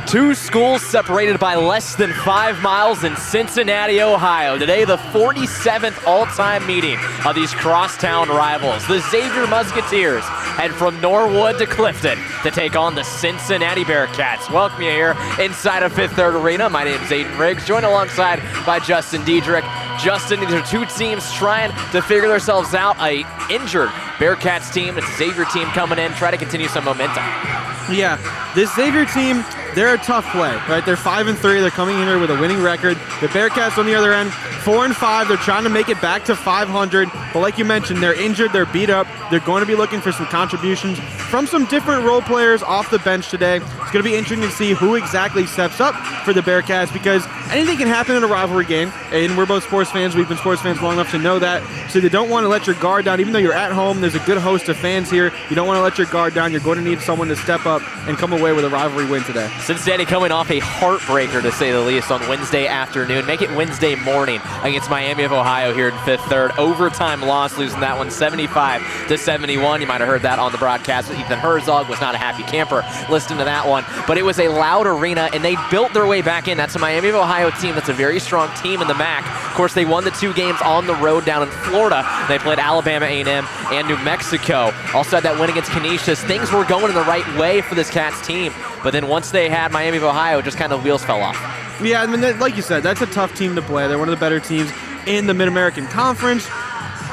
Two schools separated by less than 5 miles in Cincinnati, Ohio. Today, the 47th all-time meeting of these crosstown rivals. The Xavier Musketeers head from Norwood to Clifton to take on the Cincinnati Bearcats. Welcome you here inside of Fifth Third Arena. My name is Aidan Riggs, joined alongside by Justin Dedrick. Justin, these are two teams trying to figure themselves out. A injured Bearcats team, it's a Xavier team coming in, try to continue some momentum. Yeah, this Xavier team, they're a tough play, right? They're 5-3. They're coming in here with a winning record. The Bearcats on the other end, 4-5. They're trying to make it back to 500. But like you mentioned, they're injured. They're beat up. They're going to be looking for some contributions from some different role players off the bench today. It's going to be interesting to see who exactly steps up for the Bearcats because anything can happen in a rivalry game. And we're both sports fans. We've been sports fans long enough to know that. So you don't want to let your guard down. Even though you're at home, there's a good host of fans here. You don't want to let your guard down. You're going to need someone to step up and come away with a rivalry win today. Cincinnati coming off a heartbreaker, to say the least, on Wednesday afternoon. Make it Wednesday morning against Miami of Ohio here in Fifth Third. Overtime loss, losing that one 75-71. You might have heard that on the broadcast. Ethan Herzog was not a happy camper listening to that one. But it was a loud arena, and they built their way back in. That's a Miami of Ohio team that's a very strong team in the MAC. Of course, they won the 2 games on the road down in Florida. They played Alabama A&M and New Mexico. Also had that win against Canisius. Things were going in the right way for this Cats team. But then once they had Miami of Ohio, just kind of wheels fell off. Yeah, I mean, like you said, that's a tough team to play. They're one of the better teams in the Mid-American Conference.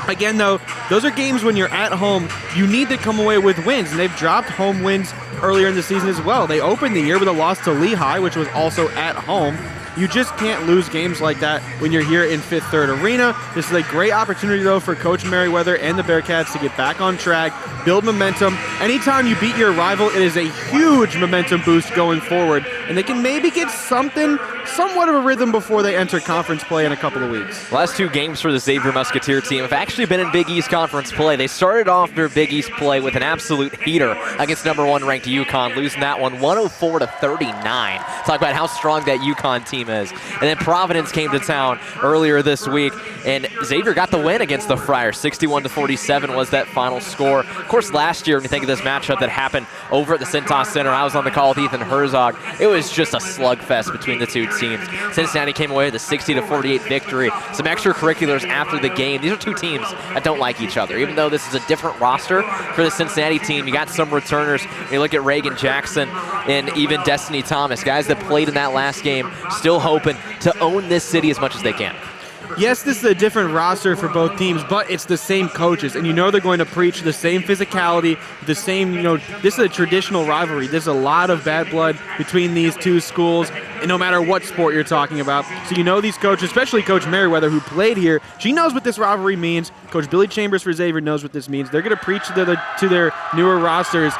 Again, though, those are games when you're at home, you need to come away with wins, and they've dropped home wins earlier in the season as well. They opened the year with a loss to Lehigh, which was also at home. You just can't lose games like that when you're here in Fifth Third Arena. This is a great opportunity, though, for Coach Merriweather and the Bearcats to get back on track, build momentum. Anytime you beat your rival, it is a huge momentum boost going forward, and they can maybe get somewhat of a rhythm before they enter conference play in a couple of weeks. Last 2 games for the Xavier Musketeer team have actually been in Big East Conference play. They started off their Big East play with an absolute heater against number 1 ranked UConn, losing that one 104-39. Talk about how strong that UConn team is. And then Providence came to town earlier this week, and Xavier got the win against the Friars. 61-47 was that final score. Of course, last year, when you think of this matchup that happened over at the Cintas Center, I was on the call with Ethan Herzog. It was just a slugfest between the two teams. Cincinnati came away with a 60-48 victory. Some extracurriculars after the game. These are two teams that don't like each other. Even though this is a different roster for the Cincinnati team, you got some returners. You look at Reagan Jackson and even Destiny Thomas, guys that played in that last game, still hoping to own this city as much as they can. Yes, this is a different roster for both teams, but it's the same coaches, and you know they're going to preach the same physicality, the same, this is a traditional rivalry. There's a lot of bad blood between these two schools, and no matter what sport you're talking about. So you know these coaches, especially Coach Merriweather, who played here, she knows what this rivalry means. Coach Billy Chambers for Xavier knows what this means. They're going to preach to their newer rosters.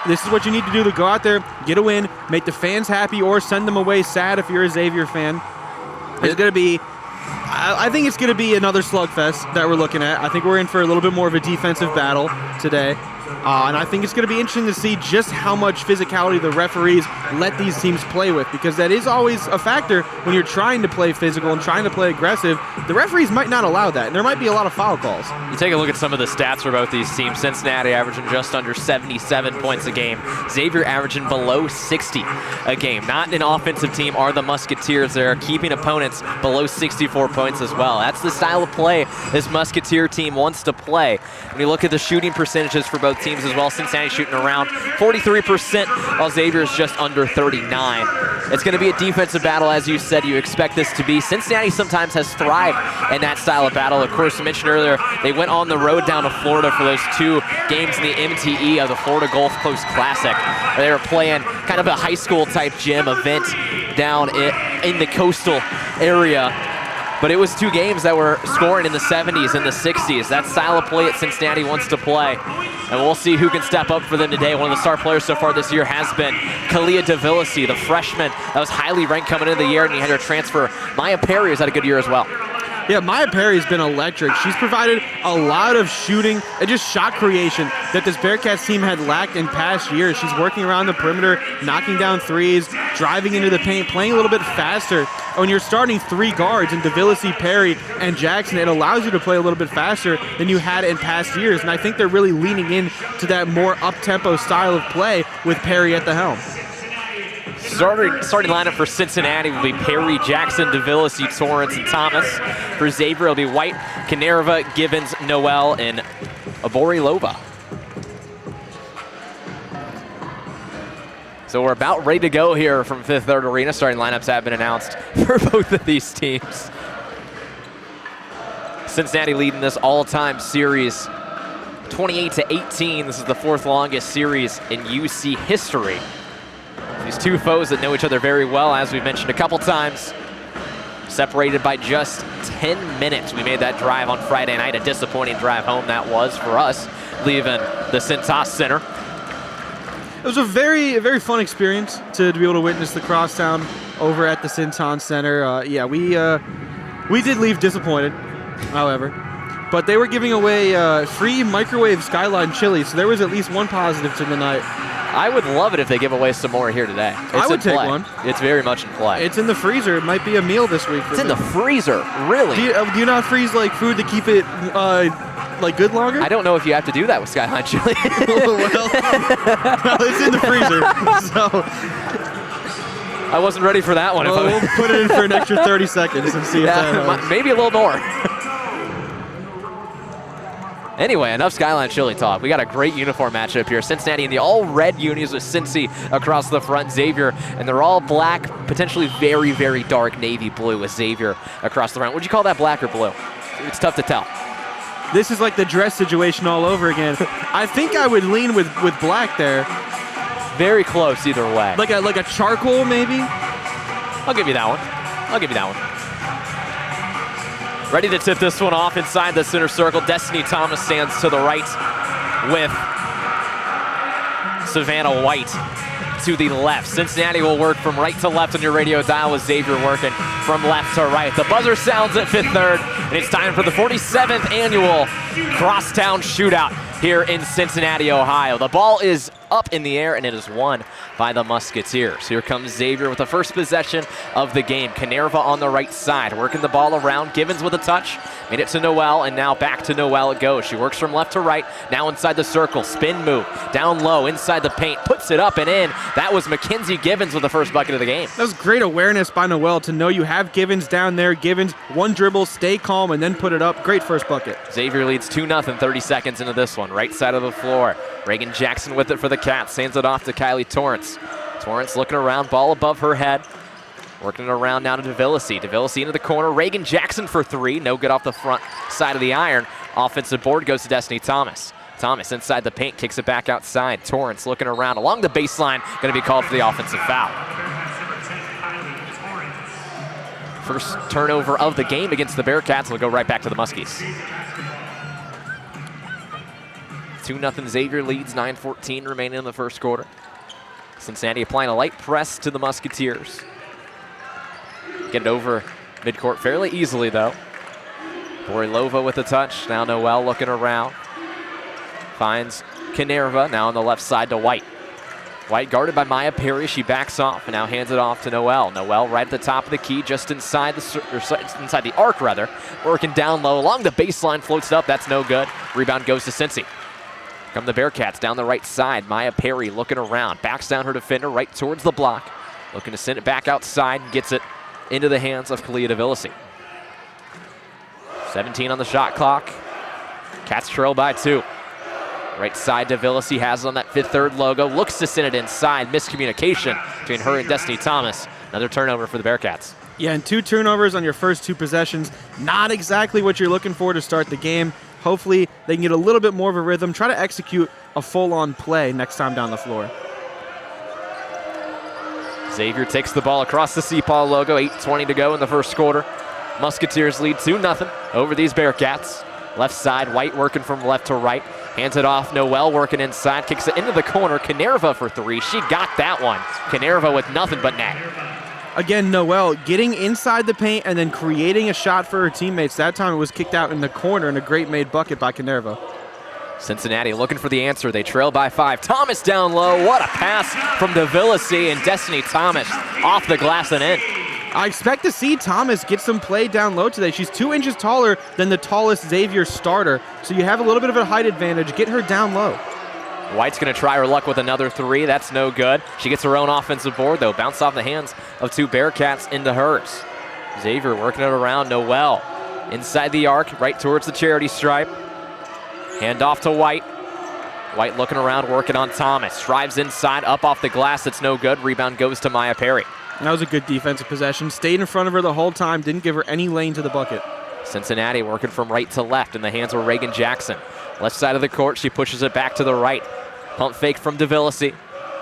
This is what you need to do to go out there, get a win, make the fans happy, or send them away sad if you're a Xavier fan. It's going to be... I think it's going to be another slugfest that we're looking at. I think we're in for a little bit more of a defensive battle today. And I think it's going to be interesting to see just how much physicality the referees let these teams play with, because that is always a factor when you're trying to play physical and trying to play aggressive. The referees might not allow that, and there might be a lot of foul calls. You take a look at some of the stats for both these teams. Cincinnati averaging just under 77 points a game. Xavier averaging below 60 a game. Not an offensive team are the Musketeers. They're keeping opponents below 64 points as well. That's the style of play this Musketeer team wants to play. When you look at the shooting percentages for both teams as well, Cincinnati shooting around 43%, while Xavier is just under 39. It's going to be a defensive battle, as you said. You expect this to be. Cincinnati sometimes has thrived in that style of battle. Of course, I mentioned earlier, they went on the road down to Florida for those 2 games in the MTE of the Florida Gulf Coast Classic, where they were playing kind of a high school type gym event down in the coastal area. But it was 2 games that were scoring in the 70s and the 60s. That style of play that Cincinnati wants to play. And we'll see who can step up for them today. One of the star players so far this year has been Kalia DeVillisi, the freshman that was highly ranked coming into the year, and he had her transfer. Maya Perry has had a good year as well. Yeah, Maya Perry's been electric. She's provided a lot of shooting and just shot creation that this Bearcats team had lacked in past years. She's working around the perimeter, knocking down threes, driving into the paint, playing a little bit faster. When you're starting 3 guards in DeVillisi, Perry, and Jackson, it allows you to play a little bit faster than you had in past years. And I think they're really leaning in to that more up-tempo style of play with Perry at the helm. Starting lineup for Cincinnati will be Perry, Jackson, DeVillasi, Torrance, and Thomas. For Xavier, it'll be White, Canerva, Givens, Noel, and Aborilova. So we're about ready to go here from Fifth Third Arena. Starting lineups have been announced for both of these teams. Cincinnati leading this all-time series 28-18. This is the fourth longest series in UC history. These two foes that know each other very well, as we've mentioned a couple times, separated by just 10 minutes. We made that drive on Friday night, a disappointing drive home that was for us, leaving the Cintas Center. It was a very fun experience to be able to witness the crosstown over at the Cintas Center. Yeah, we did leave disappointed, however. But they were giving away free microwave Skyline chili, so there was at least one positive to the night. I would love it if they give away some more here today. I would take one. It's very much in play. It's in the freezer. It might be a meal this week. It's in the freezer, really? Do you not freeze like food to keep it like good longer? I don't know if you have to do that with Skyline chili. well, it's in the freezer, so. I wasn't ready for that one. Well, we'll put it in for an extra 30 seconds and see if that maybe a little more. Anyway, enough Skyline chili talk. We got a great uniform matchup here. Cincinnati in the all-red unis with Cincy across the front, Xavier, and they're all black, potentially very dark navy blue with Xavier across the front. Would you call that black or blue? It's tough to tell. This is like the dress situation all over again. I think I would lean with black there. Very close either way. Like a charcoal, maybe? I'll give you that one. Ready to tip this one off inside the center circle. Destiny Thomas stands to the right with Savannah White to the left. Cincinnati will work from right to left on your radio dial with Xavier working from left to right. The buzzer sounds at Fifth Third, and it's time for the 47th annual Crosstown Shootout here in Cincinnati, Ohio. The ball is up in the air, and it is won by the Musketeers. Here comes Xavier with the first possession of the game. Canerva on the right side, working the ball around. Givens with a touch, made it to Noel, and now back to Noel it goes. She works from left to right, now inside the circle. Spin move, down low, inside the paint, puts it up and in. That was Mackenzie Givens with the first bucket of the game. That was great awareness by Noel to know you have Givens down there. Givens, one dribble, stay calm, and then put it up. Great first bucket. Xavier leads 2-0, 30 seconds into this one. Right side of the floor. Reagan Jackson with it for the Cats. Hands it off to Kylie Torrance. Torrance looking around, ball above her head. Working it around now to DeVillasi. DeVillasi into the corner. Reagan Jackson for three. No good off the front side of the iron. Offensive board goes to Destiny Thomas. Thomas inside the paint, kicks it back outside. Torrance looking around along the baseline. Going to be called for the offensive foul. First turnover of the game against the Bearcats. Will go right back to the Muskies. 2-0 Xavier leads, 9:14 remaining in the first quarter. Cincinnati applying a light press to the Musketeers. Get it over midcourt fairly easily, though. Borilova with a touch. Now Noel looking around. Finds Canerva, now on the left side to White. White guarded by Maya Perry. She backs off and now hands it off to Noel. Noel right at the top of the key, just inside the arc, rather. Working down low along the baseline, floats it up. That's no good. Rebound goes to Cincy. Come the Bearcats down the right side. Maya Perry looking around. Backs down her defender right towards the block. Looking to send it back outside and gets it into the hands of Kalia DeVillasi. 17 on the shot clock. Cats trail by 2. Right side, DeVillasi has it on that Fifth Third logo. Looks to send it inside. Miscommunication between her and Destiny Thomas. Another turnover for the Bearcats. Yeah, and 2 turnovers on your first 2 possessions. Not exactly what you're looking for to start the game. Hopefully, they can get a little bit more of a rhythm. Try to execute a full-on play next time down the floor. Xavier takes the ball across the CPAW logo. 8:20 to go in the first quarter. Musketeers lead 2-0 over these Bearcats. Left side, White working from left to right. Hands it off, Noel working inside. Kicks it into the corner. Canerva for 3. She got that one. Canerva with nothing but net. Again, Noel getting inside the paint and then creating a shot for her teammates. That time it was kicked out in the corner and a great made bucket by Canerva. Cincinnati looking for the answer. They trail by 5. Thomas down low. What a pass from DeVillasi, and Destiny Thomas off the glass and in. I expect to see Thomas get some play down low today. She's 2 inches taller than the tallest Xavier starter, so you have a little bit of a height advantage. Get her down low. White's going to try her luck with another three. That's no good. She gets her own offensive board, though. Bounced off the hands of two Bearcats into hers. Xavier working it around. Noel inside the arc, right towards the charity stripe. Hand off to White. White looking around, working on Thomas. Drives inside, up off the glass. It's no good. Rebound goes to Maya Perry. That was a good defensive possession. Stayed in front of her the whole time. Didn't give her any lane to the bucket. Cincinnati working from right to left in the hands of Reagan Jackson. Left side of the court, she pushes it back to the right. Pump fake from DeVillisi.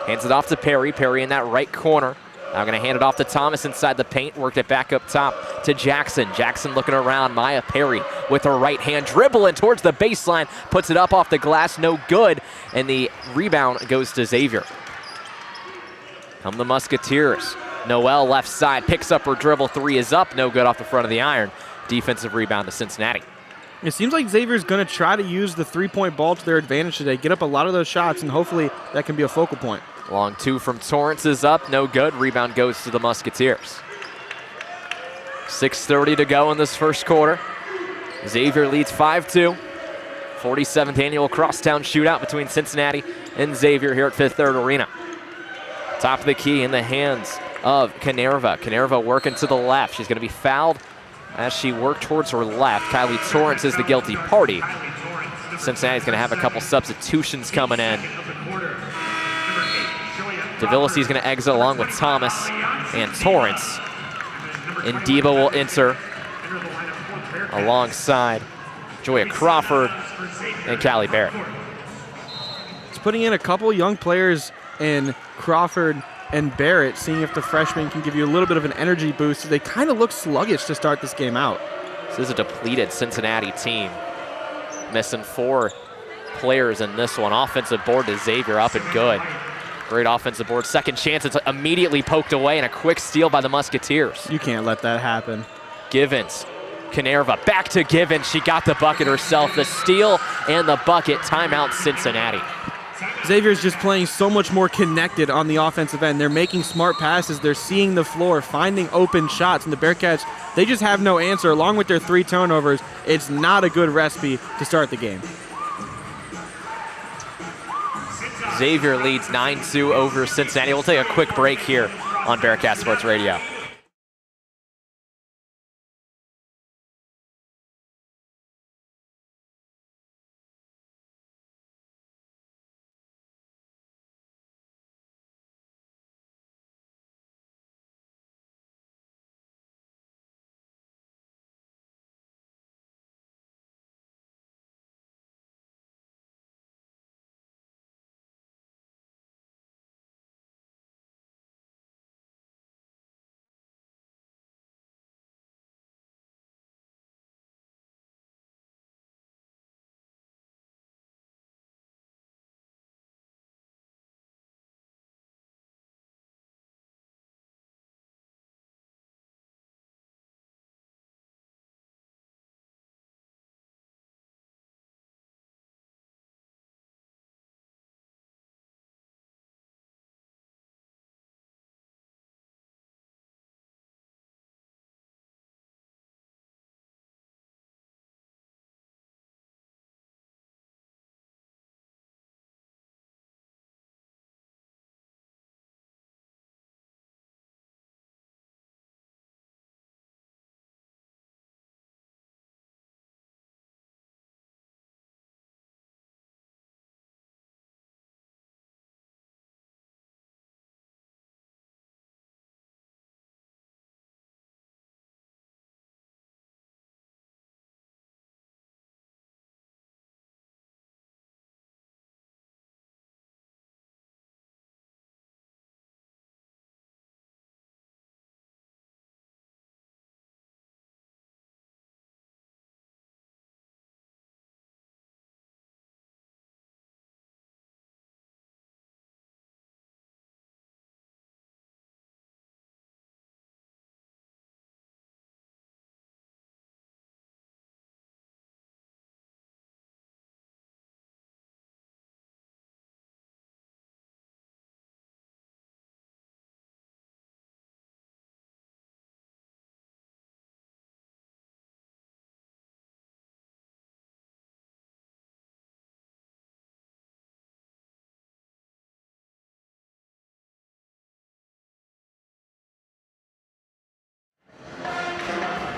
Hands it off to Perry. Perry in that right corner. Now going to hand it off to Thomas inside the paint. Worked it back up top to Jackson. Jackson looking around. Maya Perry with her right hand dribbling towards the baseline. Puts it up off the glass. No good. And the rebound goes to Xavier. Come the Musketeers. Noel left side. Picks up her dribble. Three is up. No good off the front of the iron. Defensive rebound to Cincinnati. It seems like Xavier's going to try to use the three-point ball to their advantage today, get up a lot of those shots, and hopefully that can be a focal point. Long two from Torrance is up. No good. Rebound goes to the Musketeers. 6:30 to go in this first quarter. Xavier leads 5-2. 47th annual crosstown shootout between Cincinnati and Xavier here at Fifth Third Arena. Top of the key in the hands of Canerva. Canerva working to the left. She's going to be fouled as she worked towards her left. Kylie Torrance is the guilty party. Cincinnati's going to have a couple substitutions coming in. DeVillisi's going to exit along with Thomas and Torrance. And Diva will enter alongside Joya Crawford and Callie Barrett. It's putting in a couple young players in Crawford and Barrett, seeing if the freshmen can give you a little bit of an energy boost. They kind of look sluggish to start this game out. This is a depleted Cincinnati team. Missing 4 players in this one. Offensive board to Xavier, up and good. Great offensive board. Second chance, it's immediately poked away, and a quick steal by the Musketeers. You can't let that happen. Givens, Canerva, back to Givens. She got the bucket herself. The steal and the bucket. Timeout Cincinnati. Xavier's just playing so much more connected on the offensive end. They're making smart passes. They're seeing the floor, finding open shots. And the Bearcats, they just have no answer. Along with their 3 turnovers, it's not a good recipe to start the game. Xavier leads 9-2 over Cincinnati. We'll take a quick break here on Bearcat Sports Radio.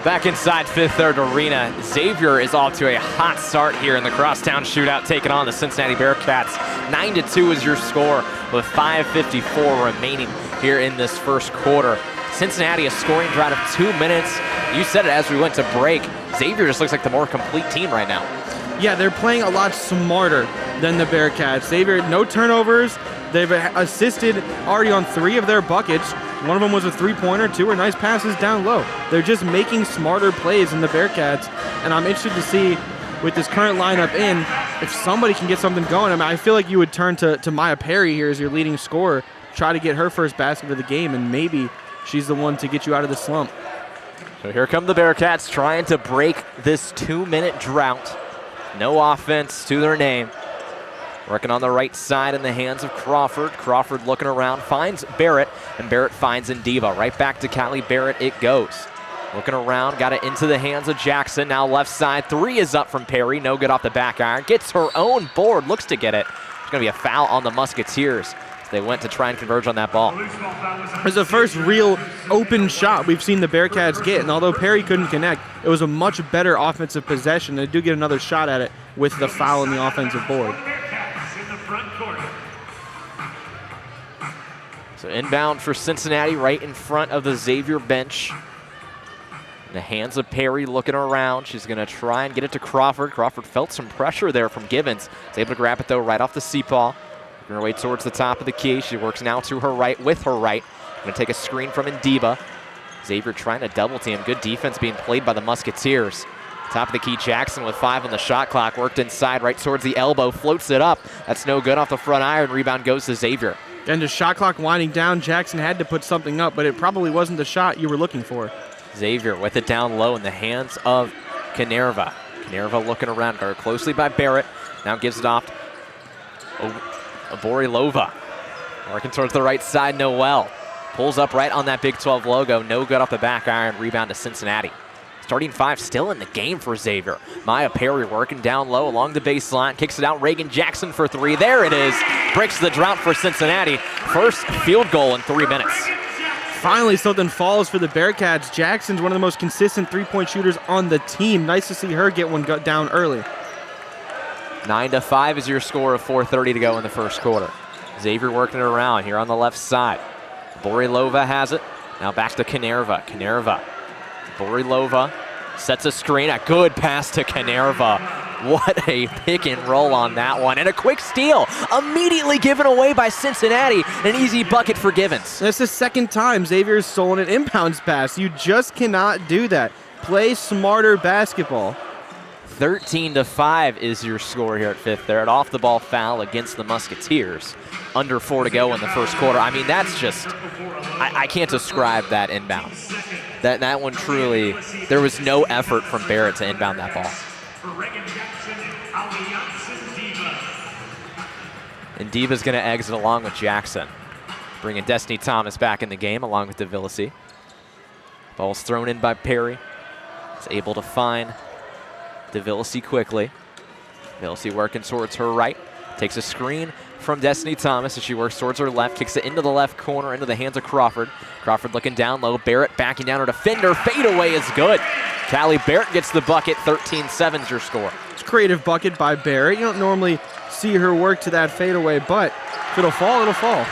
Back inside Fifth Third Arena, Xavier is off to a hot start here in the crosstown shootout, taking on the Cincinnati Bearcats. 9-2 is your score with 5:54 remaining here in this first quarter. Cincinnati a scoring drought of 2 minutes. You said it as we went to break. Xavier just looks like the more complete team right now. Yeah, they're playing a lot smarter than the Bearcats. Xavier, no turnovers. They've assisted already on 3 of their buckets. One of them was a three-pointer, 2 were nice passes down low. They're just making smarter plays than the Bearcats, and I'm interested to see with this current lineup in if somebody can get something going. I mean, I feel like you would turn to Maya Perry here as your leading scorer, try to get her first basket of the game, and maybe she's the one to get you out of the slump. So here come the Bearcats trying to break this 2-minute drought. No offense to their name. Working on the right side in the hands of Crawford. Crawford looking around, finds Barrett, and Barrett finds Ndiva. Right back to Callie Barrett it goes. Looking around, got it into the hands of Jackson. Now left side, 3 is up from Perry. No good off the back iron. Gets her own board, looks to get it. There's going to be a foul on the Musketeers. They went to try and converge on that ball. It was the first real open shot we've seen the Bearcats get, and although Perry couldn't connect, it was a much better offensive possession. They do get another shot at it with the foul on the offensive board. So inbound for Cincinnati right in front of the Xavier bench. In the hands of Perry looking around. She's going to try and get it to Crawford. Crawford felt some pressure there from Givens. Was able to grab it though right off the C-paw. Working her way towards the top of the key. She works now to her right with her right. Going to take a screen from Ndiva. Xavier trying to double team. Good defense being played by the Musketeers. Top of the key, Jackson with 5 on the shot clock. Worked inside right towards the elbow. Floats it up. That's no good off the front iron. Rebound goes to Xavier. And the shot clock winding down, Jackson had to put something up, but it probably wasn't the shot you were looking for. Xavier with it down low in the hands of Kanerva. Kanerva looking around, guarded closely by Barrett. Now gives it off to Borilova. Working towards the right side, Noel. Pulls up right on that Big 12 logo. No good off the back iron. Rebound to Cincinnati. Starting 5 still in the game for Xavier. Maya Perry working down low along the baseline. Kicks it out. Reagan Jackson for 3. There it is. Breaks the drought for Cincinnati. First field goal in 3 minutes. Finally, something falls for the Bearcats. Jackson's one of the most consistent three-point shooters on the team. Nice to see her get one down early. 9-5 is your score of 4:30 to go in the first quarter. Xavier working it around here on the left side. Borilova has it. Now back to Kanerva. Kanerva. Borilova sets a screen. A good pass to Kanerva. What a pick and roll on that one. And a quick steal. Immediately given away by Cincinnati. An easy bucket for Givens. That's the second time Xavier's stolen an inbounds pass. You just cannot do that. Play smarter basketball. 13-5 is your score here at Fifth Third. Off the ball foul against the Musketeers. Under 4 to go in the first quarter. I mean, that's just, I can't describe that inbound. That one truly, there was no effort from Barrett to inbound that ball. And Diva's going to exit along with Jackson. Bringing Destiny Thomas back in the game along with DeVillesi. Ball's thrown in by Perry. Is able to find DeVillesi quickly. DeVillesi working towards her right. Takes a screen from Destiny Thomas as she works towards her left. Kicks it into the left corner, into the hands of Crawford. Crawford looking down low. Barrett backing down her defender. Fadeaway is good. Callie Barrett gets the bucket. 13-7 is your score. It's a creative bucket by Barrett. You don't normally see her work to that fadeaway, but if it'll fall, it'll fall.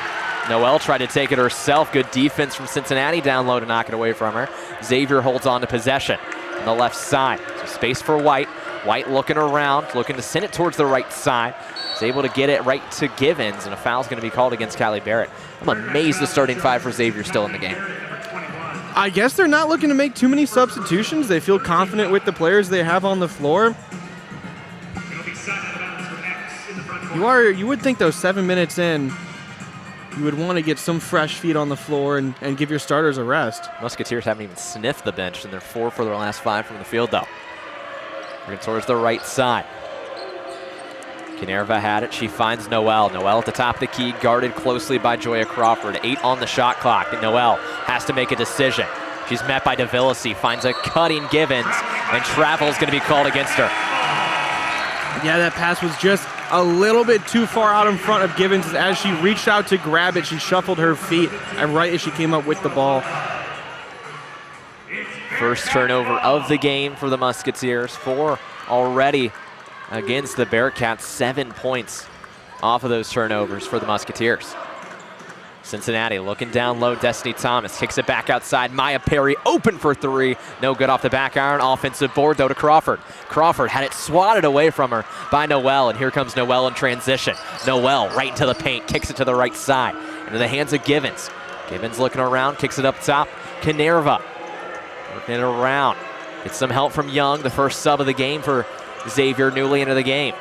Noel tried to take it herself. Good defense from Cincinnati down low to knock it away from her. Xavier holds on to possession on the left side. So space for White. White looking around, looking to send it towards the right side. Is able to get it right to Givens, and a foul's going to be called against Callie Barrett. I'm amazed the starting 5 for Xavier still in the game. I guess they're not looking to make too many substitutions. They feel confident with the players they have on the floor. You would think, though, 7 minutes in, you would want to get some fresh feet on the floor and give your starters a rest. Musketeers haven't even sniffed the bench, and they're 4 for their last 5 from the field, though. Working towards the right side. Kanerva had it. She finds Noel. Noel at the top of the key, guarded closely by Joya Crawford. 8 on the shot clock. And Noel has to make a decision. She's met by DeVillesi, finds a cutting Givens, and travel is going to be called against her. Yeah, that pass was just a little bit too far out in front of Givens. As she reached out to grab it, she shuffled her feet right as she came up with the ball. First turnover of the game for the Musketeers. 4 already against the Bearcats. 7 points off of those turnovers for the Musketeers. Cincinnati looking down low. Destiny Thomas kicks it back outside. Maya Perry open for 3. No good off the back iron. Offensive board though to Crawford. Crawford had it swatted away from her by Noel, and here comes Noel in transition. Noel right into the paint, kicks it to the right side. Into the hands of Givens. Givens looking around, kicks it up top. Canerva working it around. Gets some help from Young, the first sub of the game for Xavier, newly into the game.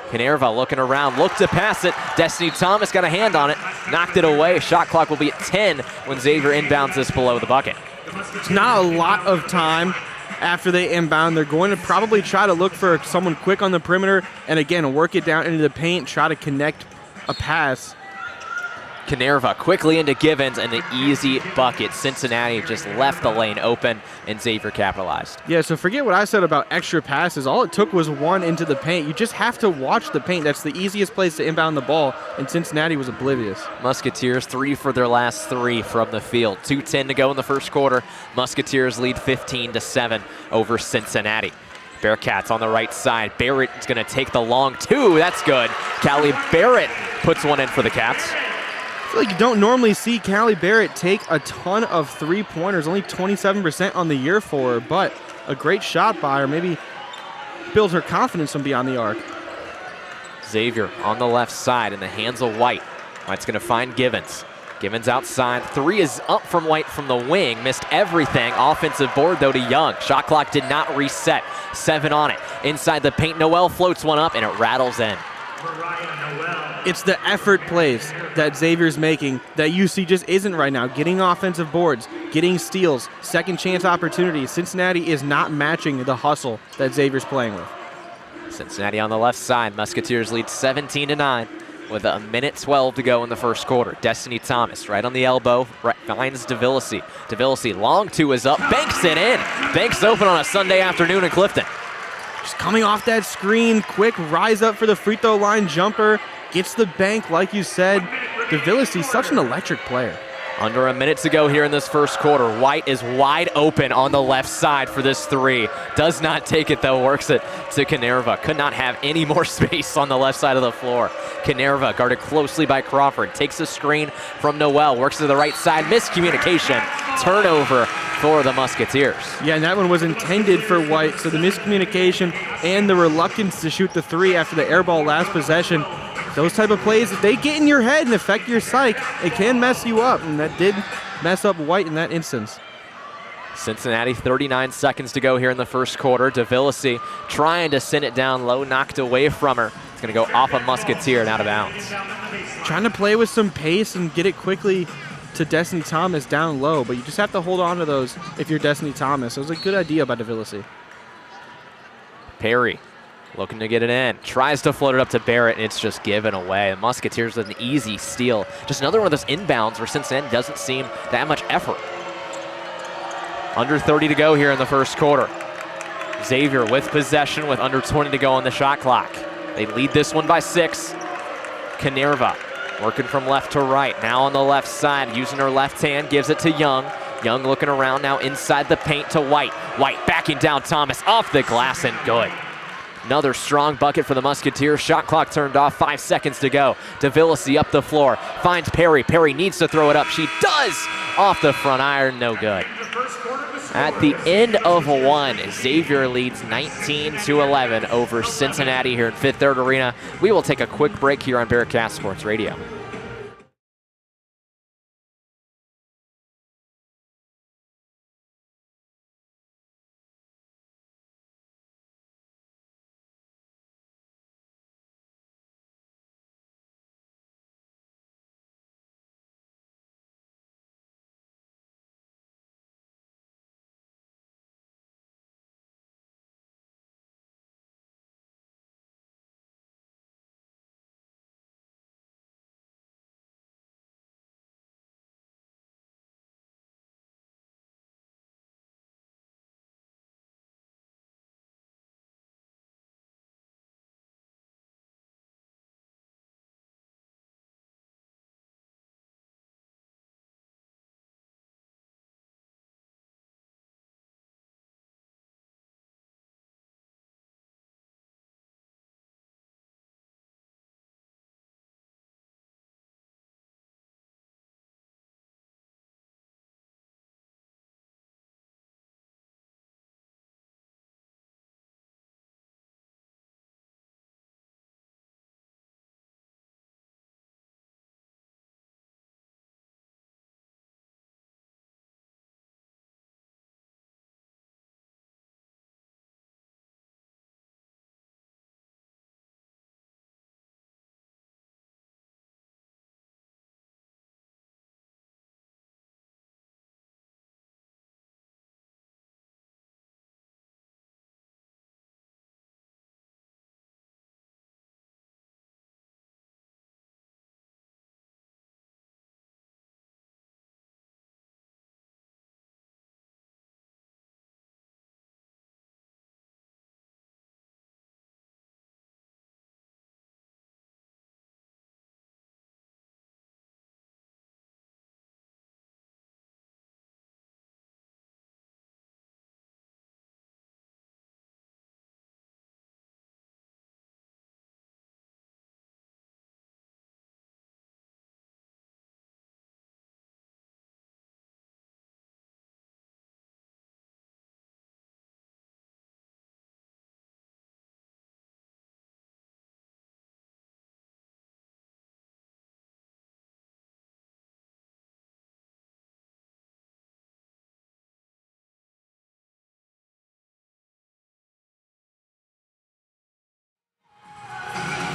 Canerva looking around, looked to pass it. Destiny Thomas got a hand on it, knocked it away. Shot clock will be at 10 when Xavier inbounds this below the bucket. It's not a lot of time after they inbound. They're going to probably try to look for someone quick on the perimeter and again work it down into the paint, try to connect a pass. Canerva quickly into Givens and the easy bucket. Cincinnati just left the lane open and Xavier capitalized. Yeah, so forget what I said about extra passes. All it took was one into the paint. You just have to watch the paint. That's the easiest place to inbound the ball, and Cincinnati was oblivious. Musketeers 3 for their last 3 from the field. 2:10 to go in the first quarter. Musketeers lead 15-7 over Cincinnati. Bearcats on the right side. Barrett is going to take the long 2. That's good. Callie Barrett puts one in for the Cats. I feel like you don't normally see Callie Barrett take a ton of three-pointers, only 27% on the year for her, but a great shot by her, maybe builds her confidence from beyond the arc. Xavier on the left side in the hands of White. White's going to find Givens. Givens outside. 3 is up from White from the wing. Missed everything. Offensive board, though, to Young. Shot clock did not reset. 7 on it. Inside the paint, Noel floats one up, and it rattles in. It's the effort plays that Xavier's making that UC just isn't right now. Getting offensive boards, getting steals, second chance opportunities. Cincinnati is not matching the hustle that Xavier's playing with. Cincinnati on the left side. Musketeers lead 17-9 with 1:12 to go in the first quarter. Destiny Thomas right on the elbow, finds DeVillesi. DeVillesi, long 2 is up, banks it in. Banks open on a Sunday afternoon in Clifton. Just coming off that screen, quick rise up for the free throw line jumper. Gets the bank, like you said. DeVillesi, such an electric player. Under a minute to go here in this first quarter. White is wide open on the left side for this 3. Does not take it though, works it to Canerva. Could not have any more space on the left side of the floor. Canerva guarded closely by Crawford. Takes a screen from Noel, works to the right side. Miscommunication, turnover for the Musketeers. Yeah, and that one was intended for White, so the miscommunication and the reluctance to shoot the 3 after the air ball last possession. Those type of plays, if they get in your head and affect your psyche, it can mess you up, and that did mess up White in that instance. Cincinnati, 39 seconds to go here in the first quarter. DeVillesi trying to send it down low, knocked away from her. It's going to go off a Musketeer and out of bounds. Trying to play with some pace and get it quickly to Destiny Thomas down low, but you just have to hold on to those if you're Destiny Thomas. It was a good idea by DeVillesi. Perry looking to get it in. Tries to float it up to Barrett, and it's just given away. The Musketeers with an easy steal. Just another one of those inbounds where Cincinnati doesn't seem to have much effort. Under 30 to go here in the first quarter. Xavier with possession with under 20 to go on the shot clock. They lead this one by 6. Canerva working from left to right. Now on the left side, using her left hand, gives it to Young. Young looking around now inside the paint to White. White backing down Thomas off the glass and good. Another strong bucket for the Musketeers. Shot clock turned off, 5 seconds to go. DeVillesi up the floor, finds Perry. Perry needs to throw it up. She does! Off the front iron, no good. At the end of 1, Xavier leads 19-11 over Cincinnati here in Fifth Third Arena. We will take a quick break here on Bearcat Sports Radio.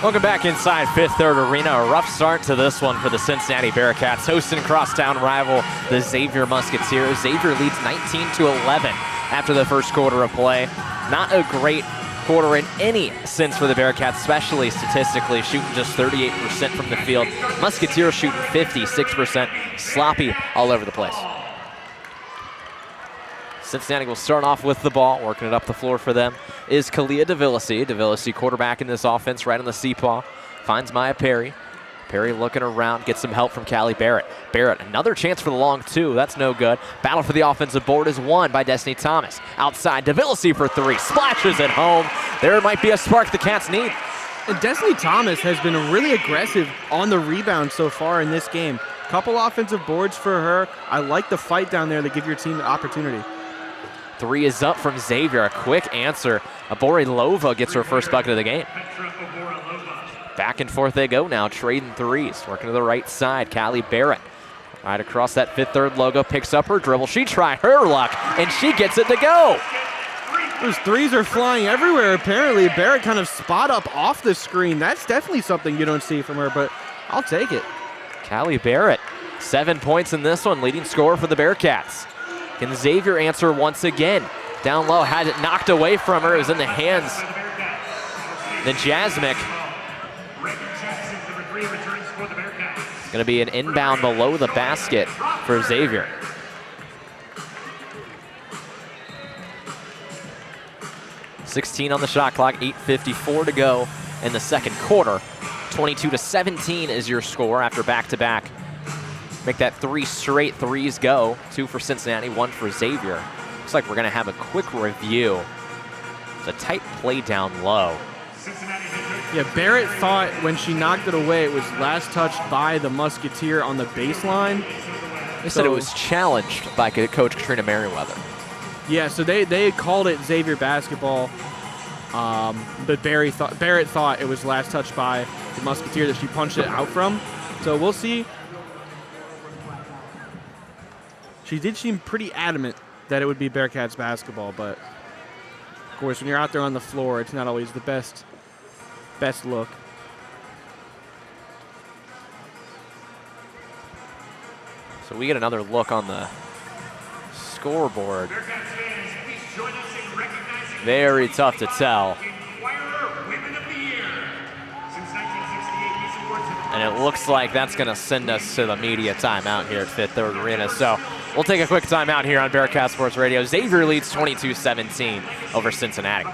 Welcome back inside Fifth Third Arena. A rough start to this one for the Cincinnati Bearcats, hosting crosstown rival, the Xavier Musketeers. Xavier leads 19-11 after the first quarter of play. Not a great quarter in any sense for the Bearcats, especially statistically, shooting just 38% from the field. Musketeers shooting 56%, sloppy all over the place. Cincinnati will start off with the ball. Working it up the floor for them is Kalia DeVillasi. DeVillasi, quarterback in this offense, right on the C-paw. Finds Maya Perry. Perry looking around, gets some help from Callie Barrett. Barrett, another chance for the long two. That's no good. Battle for the offensive board is won by Destiny Thomas. Outside, DeVillasi for three. Splashes it home. There might be a spark the Cats need. And Destiny Thomas has been really aggressive on the rebound so far in this game. Couple offensive boards for her. I like the fight down there to give your team the opportunity. Three is up from Xavier. A quick answer. Aborilova gets her first bucket of the game. Back and forth they go now, trading threes. Working to the right side, Callie Barrett. Right across that Fifth Third logo, picks up her dribble. She tried her luck, and she gets it to go. Those threes are flying everywhere, apparently. Barrett kind of spot up off the screen. That's definitely something you don't see from her, but I'll take it. Callie Barrett, 7 points in this one, leading scorer for the Bearcats. Can Xavier answer once again? Down low, had it knocked away from her. It was in the hands. The Jasmine. It's going to be an inbound below the basket for Xavier. .16 on the shot clock, 8:54 to go in the second quarter. 22-17 is your score after back-to-back. Make that three straight threes go. Two for Cincinnati, one for Xavier. Looks like we're going to have a quick review. It's a tight play down low. Yeah, Barrett thought when she knocked it away, it was last touched by the Musketeer on the baseline. They said it was challenged by Coach Katrina Merriweather. Yeah, so they called it Xavier basketball, but Barrett thought it was last touched by the Musketeer that she punched it out from. So we'll see. She did seem pretty adamant that it would be Bearcats basketball, but of course, when you're out there on the floor, it's not always the best look. So we get another look on the scoreboard. Very tough to tell. And it looks like that's going to send us to the media timeout here at Fifth Third Arena. So we'll take a quick timeout here on Bearcat Sports Radio. Xavier leads 22-17 over Cincinnati.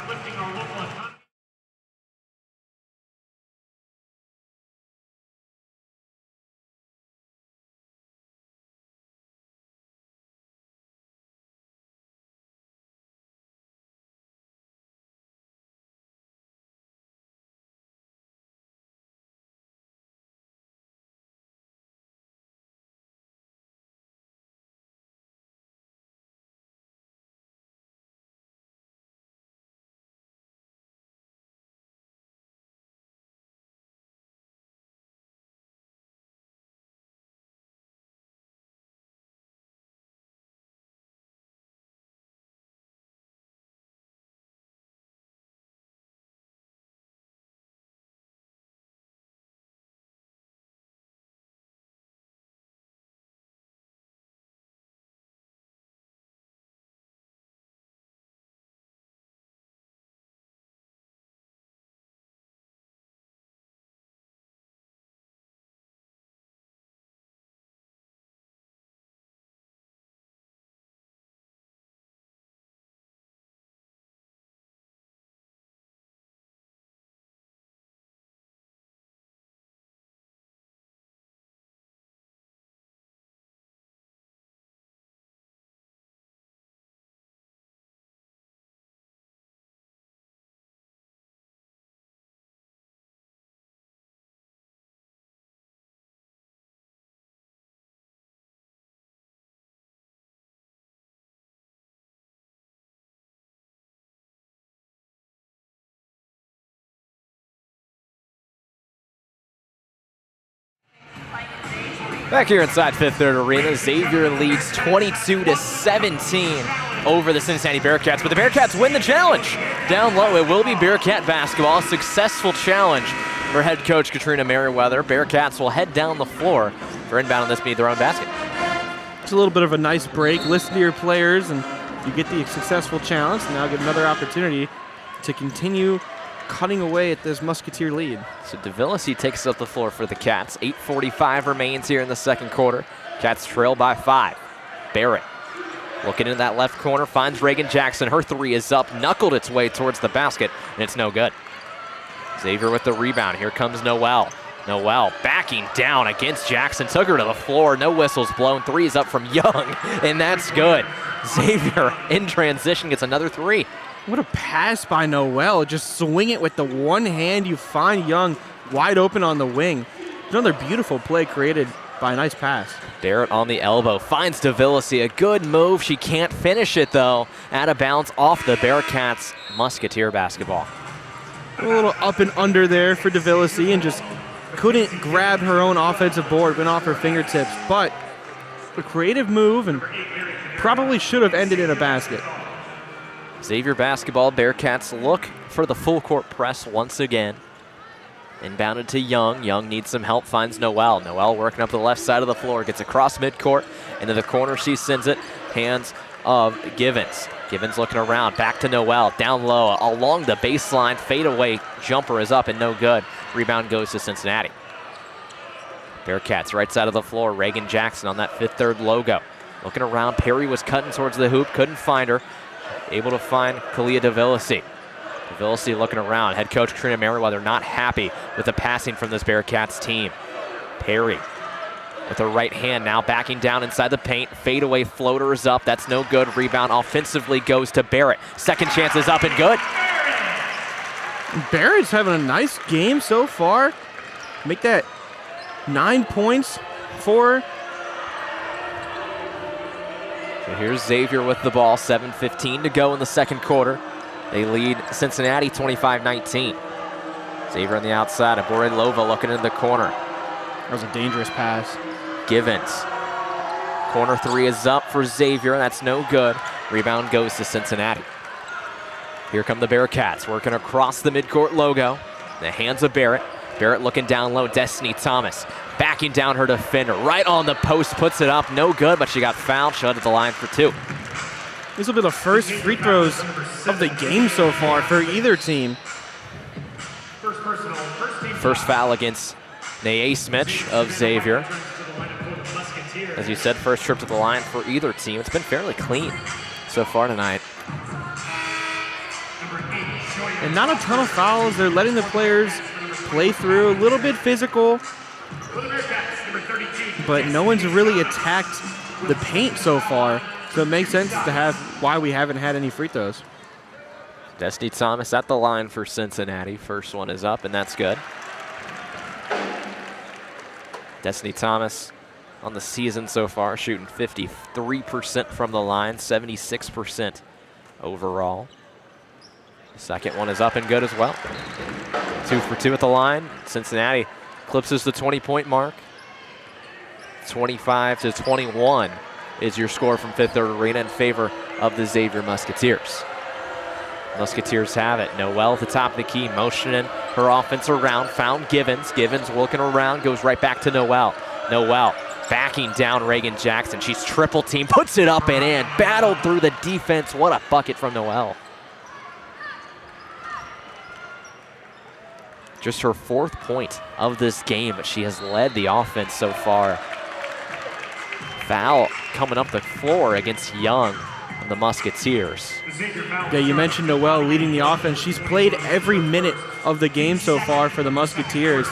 Back here inside Fifth Third Arena, Xavier leads 22-17 over the Cincinnati Bearcats, but the Bearcats win the challenge. Down low, it will be Bearcat basketball, a successful challenge for head coach Katrina Merriweather. Bearcats will head down the floor for inbound on this being their own basket. It's a little bit of a nice break. Listen to your players, and you get the successful challenge. Now get another opportunity to continue cutting away at this Musketeer lead. So DeVillesi takes up the floor for the Cats. 8:45 remains here in the second quarter. Cats trail by 5. Barrett looking in that left corner, finds Reagan Jackson. Her three is up, knuckled its way towards the basket, and it's no good. Xavier with the rebound. Here comes Noel. Noel backing down against Jackson, took her to the floor. No whistles blown. Three is up from Young, and that's good. Xavier in transition gets another three. What a pass by Noel. Just swing it with the one hand. You find Young wide open on the wing. Another beautiful play created by a nice pass. Barrett on the elbow, finds DeVillesi. A good move. She can't finish it, though. Out of bounds off the Bearcats Musketeer basketball. A little up and under there for DeVillesi, and just couldn't grab her own offensive board. Went off her fingertips, but a creative move and probably should have ended in a basket. Xavier basketball. Bearcats look for the full court press once again. Inbounded to Young. Young needs some help, finds Noel. Noel working up the left side of the floor, gets across midcourt. Into the corner she sends it. Hands of Givens. Givens looking around, back to Noel, down low, along the baseline, fadeaway jumper is up and no good. Rebound goes to Cincinnati. Bearcats right side of the floor, Reagan Jackson on that 5th third logo. Looking around, Perry was cutting towards the hoop, couldn't find her. Able to find Kalia DeVillesi. DeVillesi looking around, head coach Katrina Merriweather not happy with the passing from this Bearcats team. Perry with her right hand now backing down inside the paint. Fadeaway floater is up. That's no good. Rebound offensively goes to Barrett. Second chance is up and good. Barrett's having a nice game so far. Make that 9 points for her. So here's Xavier with the ball. 7:15 to go in the second quarter. They lead Cincinnati 25-19. Xavier on the outside. Aborilova looking in the corner. That was a dangerous pass. Givens. Corner three is up for Xavier. That's no good. Rebound goes to Cincinnati. Here come the Bearcats working across the midcourt logo. The hands of Barrett. Barrett looking down low. Destiny Thomas backing down her defender. Right on the post, puts it up. No good, but she got fouled. She'll head to the line for 2. This will be the first free throws of the game so far for either team. First foul against Naismith of Xavier. As you said, first trip to the line for either team. It's been fairly clean so far tonight. And not a ton of fouls. They're letting the players play through. A little bit physical. But no one's really attacked the paint so far. So it makes sense to have why we haven't had any free throws. Destiny Thomas at the line for Cincinnati. First one is up, and that's good. Destiny Thomas on the season so far, shooting 53% from the line, 76% overall. Second one is up and good as well. 2 for 2 at the line. Cincinnati eclipses the 20-point mark. 25-21 is your score from Fifth Third Arena in favor of the Xavier Musketeers. Musketeers have it. Noel at the top of the key, motioning her offense around, found Givens. Givens looking around, goes right back to Noel. Noel backing down Reagan Jackson. She's triple team, puts it up and in. Battled through the defense. What a bucket from Noel. Just her 4th point of this game, but she has led the offense so far. Foul coming up the floor against Young and the Musketeers. Yeah, you mentioned Noel leading the offense. She's played every minute of the game so far for the Musketeers.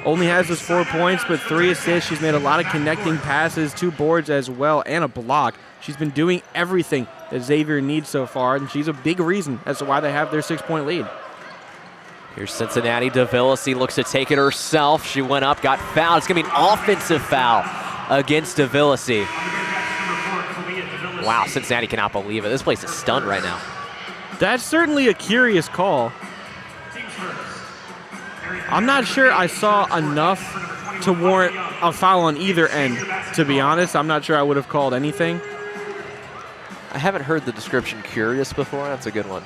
Only has those 4 points, but 3 assists. She's made a lot of connecting passes, 2 boards as well, and a block. She's been doing everything that Xavier needs so far, and she's a big reason as to why they have their 6-point lead. Here's Cincinnati. DeVillesi looks to take it herself. She went up, got fouled. It's going to be an offensive foul against DeVillesi. Wow, Cincinnati cannot believe it. This place is stunned right now. That's certainly a curious call. I'm not sure I saw enough to warrant a foul on either end, to be honest. I'm not sure I would have called anything. I haven't heard the description curious before. That's a good one.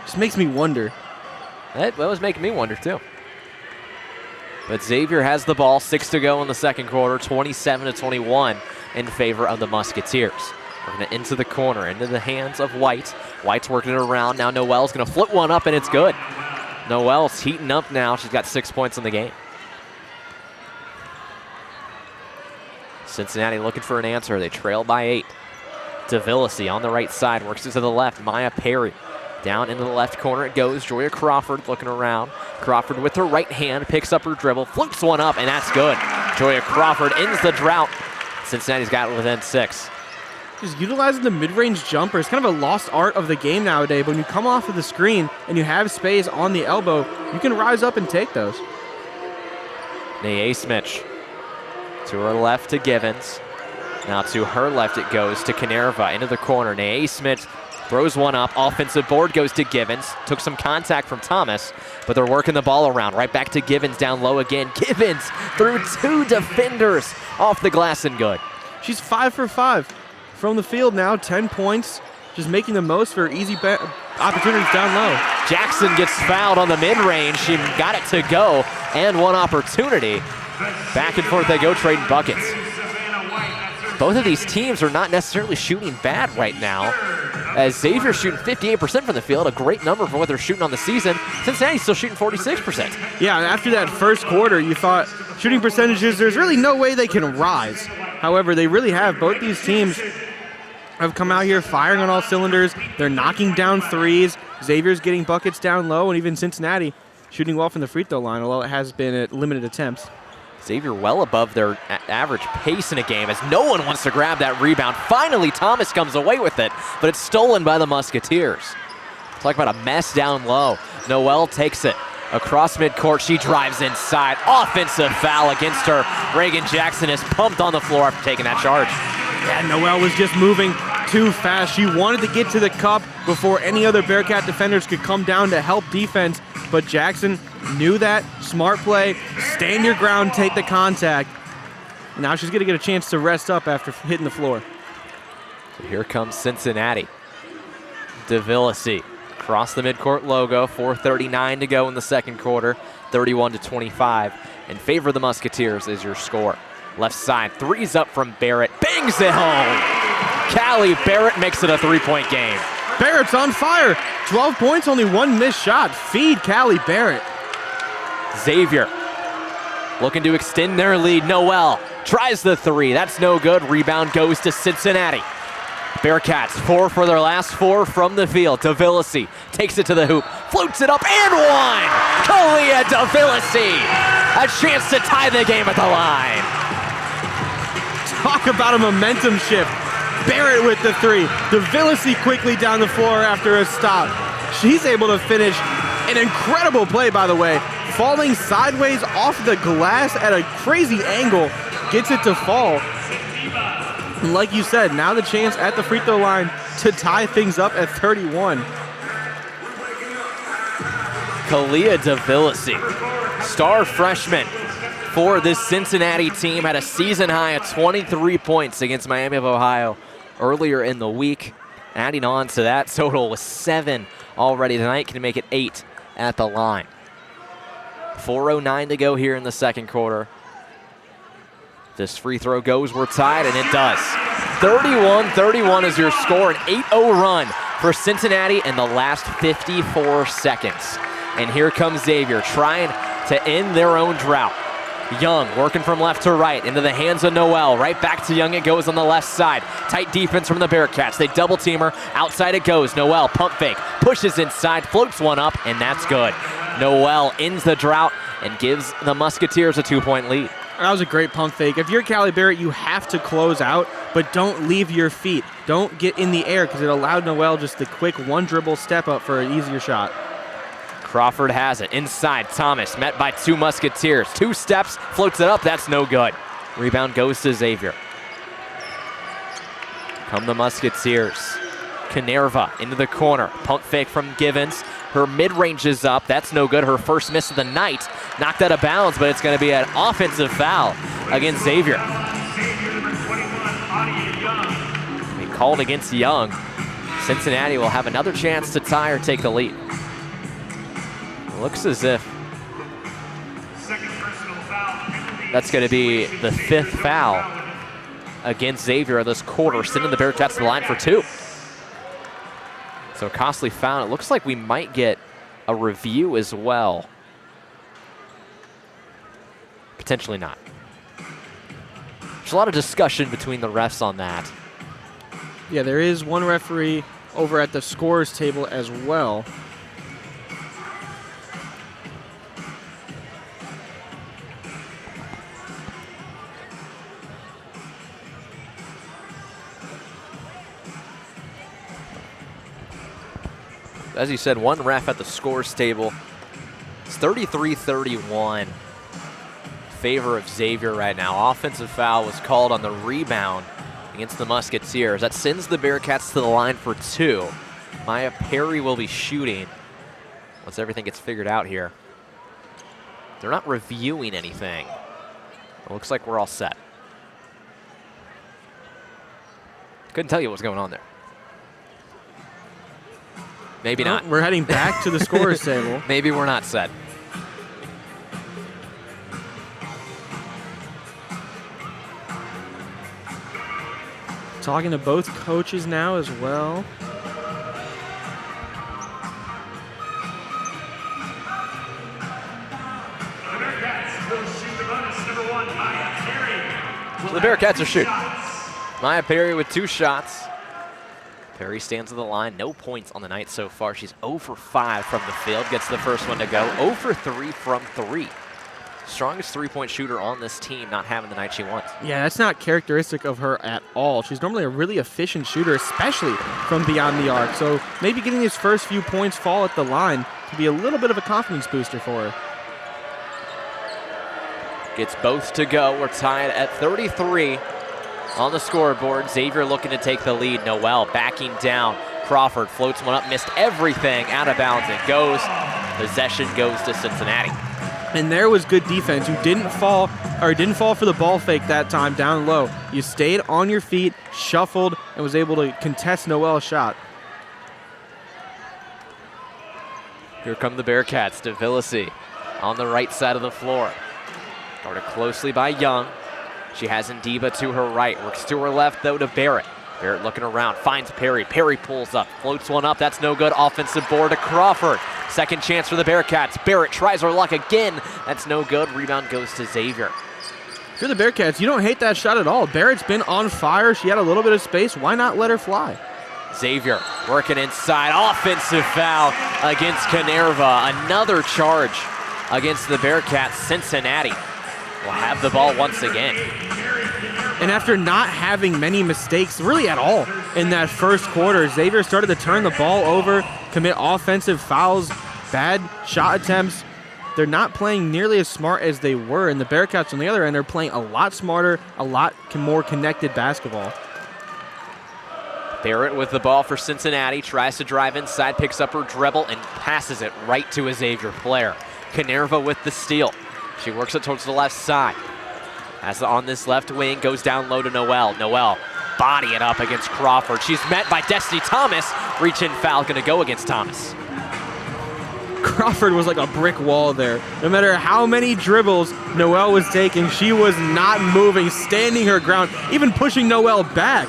Just makes me wonder. That was making me wonder, too. But Xavier has the ball, 6 to go in the second quarter, 27-21 in favor of the Musketeers. Working it into the corner, into the hands of White. White's working it around. Now Noel's going to flip one up, and it's good. Noel's heating up now. She's got 6 points in the game. Cincinnati looking for an answer. They trail by 8. DeVillesi on the right side, works it to the left. Maya Perry down into the left corner it goes. Joya Crawford looking around. Crawford with her right hand, picks up her dribble, floats one up, and that's good. Joya Crawford ends the drought. Cincinnati's got it within 6. Just utilizing the mid-range jumper. It's kind of a lost art of the game nowadays. But when you come off of the screen and you have space on the elbow, you can rise up and take those. Naismith to her left to Givens. Now to her left it goes to Canerva into the corner. Naismith throws one up. Offensive board goes to Givens. Took some contact from Thomas, but they're working the ball around. Right back to Givens down low again. Givens through 2 defenders off the glass and good. She's 5 for 5 from the field now, 10 points. Just making the most for easy opportunities down low. Jackson gets fouled on the mid-range. She got it to go and one opportunity. Back and forth they go, trading buckets. Both of these teams are not necessarily shooting bad right now, as Xavier's shooting 58% from the field, a great number for what they're shooting on the season. Cincinnati's still shooting 46%. Yeah, after that first quarter, you thought shooting percentages, there's really no way they can rise. However, they really have. Both these teams have come out here firing on all cylinders. They're knocking down threes. Xavier's getting buckets down low, and even Cincinnati shooting well from the free throw line, although it has been at limited attempts. Xavier well above their average pace in a game, as no one wants to grab that rebound. Finally, Thomas comes away with it, but it's stolen by the Musketeers. Talk about a mess down low. Noel takes it across midcourt. She drives inside. Offensive foul against her. Reagan Jackson is pumped on the floor after taking that charge. Yeah, Noel was just moving too fast. She wanted to get to the cup before any other Bearcat defenders could come down to help defense, but Jackson knew that. Smart play, stand your ground, take the contact. Now she's going to get a chance to rest up after hitting the floor. So here comes Cincinnati. DeVillesi across the midcourt logo, 4:39 to go in the second quarter, 31-25. In favor of the Musketeers is your score. Left side, threes up from Barrett, bangs it home. Callie Barrett makes it a 3-point game. Barrett's on fire. 12 points, only 1 missed shot. Feed Callie Barrett. Xavier looking to extend their lead. Noel tries the 3. That's no good. Rebound goes to Cincinnati. Bearcats 4 for their last 4 from the field. DeVillesi takes it to the hoop, floats it up and one. Kalia DeVillesi, a chance to tie the game at the line. Talk about a momentum shift. Barrett with the 3. DeVillesi quickly down the floor after a stop. She's able to finish. An incredible play, by the way. Falling sideways off the glass at a crazy angle. Gets it to fall. And like you said, now the chance at the free throw line to tie things up at 31. Kalia DeVillesi, star freshman for this Cincinnati team, had a season high of 23 points against Miami of Ohio earlier in the week. Adding on to that total with 7 already tonight, can make it 8 at the line. 4:09 to go here in the second quarter. This free throw goes, we're tied, and it does. 31-31 is your score, an 8-0 run for Cincinnati in the last 54 seconds. And here comes Xavier trying to end their own drought. Young working from left to right into the hands of Noel. Right back to Young it goes on the left side. Tight defense from the Bearcats. They double team her. Outside it goes. Noel pump fake. Pushes inside. Floats one up, and that's good. Noel ends the drought and gives the Musketeers a 2-point lead. That was a great pump fake. If you're Callie Barrett, you have to close out, but don't leave your feet. Don't get in the air, because it allowed Noel just the quick 1 dribble step up for an easier shot. Crawford has it. Inside, Thomas met by 2 Musketeers. 2 steps, floats it up. That's no good. Rebound goes to Xavier. Come the Musketeers. Canerva into the corner. Pump fake from Givens. Her mid-range is up. That's no good. Her first miss of the night. Knocked out of bounds, but it's going to be an offensive foul against Xavier. He called against Young. Cincinnati will have another chance to tie or take the lead. Looks as if That's going to be the 5th foul against Xavier of this quarter, sending the Bearcats to the line for 2. So a costly foul. It looks like we might get a review as well. Potentially not. There's a lot of discussion between the refs on that. Yeah, there is one referee over at the scorers table as well. As you said, one ref at the scores table. It's 33-31 favor of Xavier right now. Offensive foul was called on the rebound against the Musketeers. That sends the Bearcats to the line for 2. Maya Perry will be shooting once everything gets figured out here. They're not reviewing anything. It looks like we're all set. Couldn't tell you what was going on there. Maybe not. We're heading back to the scorers table. Maybe we're not set. Talking to both coaches now as well. So the Bearcats are shooting. Maya Perry with 2 shots. Perry stands at the line, no points on the night so far. She's 0 for 5 from the field, gets the first one to go. 0 for 3 from 3. Strongest 3-point shooter on this team, not having the night she wants. Yeah, that's not characteristic of her at all. She's normally a really efficient shooter, especially from beyond the arc. So maybe getting these first few points fall at the line could be a little bit of a confidence booster for her. Gets both to go. We're tied at 33 on the scoreboard. Xavier looking to take the lead. Noel backing down. Crawford floats one up, missed everything, out of bounds. It goes. Possession goes to Cincinnati. And there was good defense. You didn't fall for the ball fake that time down low. You stayed on your feet, shuffled, and was able to contest Noel's shot. Here come the Bearcats. DeVillasi on the right side of the floor. Guarded closely by Young. She has Ndiba to her right. Works to her left, though, to Barrett. Barrett looking around, finds Perry. Perry pulls up, floats one up. That's no good. Offensive board to Crawford. Second chance for the Bearcats. Barrett tries her luck again. That's no good. Rebound goes to Xavier. If you're the Bearcats, you don't hate that shot at all. Barrett's been on fire. She had a little bit of space. Why not let her fly? Xavier working inside. Offensive foul against Canerva. Another charge against the Bearcats. Cincinnati will have the ball once again. And after not having many mistakes, really at all, in that first quarter, Xavier started to turn the ball over, commit offensive fouls, bad shot attempts. They're not playing nearly as smart as they were, and the Bearcats on the other end are playing a lot smarter, a lot more connected basketball. Barrett with the ball for Cincinnati, tries to drive inside, picks up her dribble, and passes it right to a Xavier player. Canerva with the steal. She works it towards the left side. Has it on this left wing, goes down low to Noel. Noel body it up against Crawford. She's met by Destiny Thomas. Reach-in foul gonna go against Thomas. Crawford was like a brick wall there. No matter how many dribbles Noel was taking, she was not moving, standing her ground, even pushing Noel back.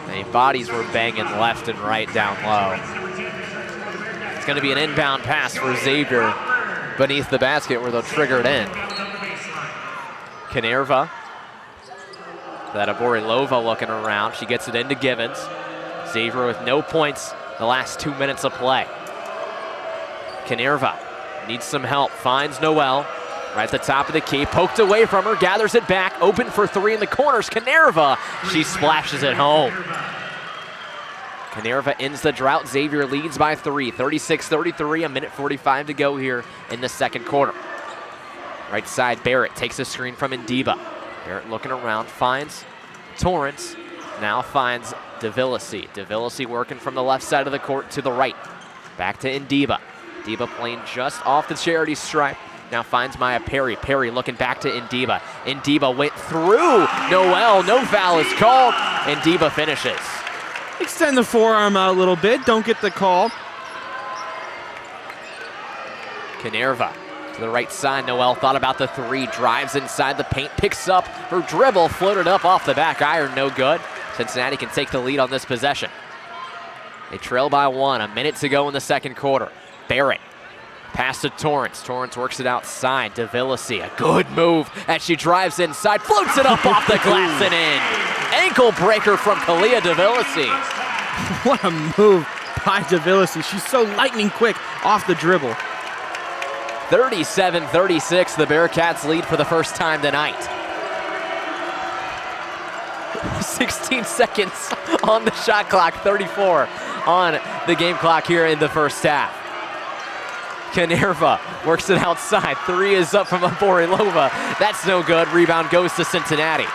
And bodies were banging left and right down low. It's gonna be an inbound pass for Xavier beneath the basket where they'll trigger it in. Canerva, that Aborilova looking around. She gets it into Givens. Xavier with no points the last 2 minutes of play. Canerva needs some help, finds Noel right at the top of the key, poked away from her, gathers it back, open for 3 in the corners. Canerva, she splashes it home. Canerva ends the drought. Xavier leads by 3, 36-33, a minute 45 to go here in the second quarter. Right side, Barrett takes a screen from Ndiba. Barrett looking around, finds Torrance, now finds DeVillasi. DeVillasi working from the left side of the court to the right. Back to Ndiba. Ndiba playing just off the charity stripe. Now finds Maya Perry. Perry looking back to Ndiba. Ndiba went through Noel. No foul is called. Ndiba finishes. Extend the forearm out a little bit. Don't get the call. Canerva To the right side, Noelle thought about the three, drives inside the paint, picks up her dribble, floated up off the back iron, no good. Cincinnati can take the lead on this possession. They trail by 1, a minute to go in the second quarter. Barrett, pass to Torrance. Torrance works it outside. DeVillasi, a good move as she drives inside, floats it up off the glass and in. Ankle breaker from Kalia DeVillasi. What a move by DeVillasi. She's so lightning quick off the dribble. 37-36, the Bearcats lead for the first time tonight. 16 seconds on the shot clock, 34 on the game clock here in the first half. Canerva works it outside. 3 is up from Borilova. That's no good. Rebound goes to Cincinnati.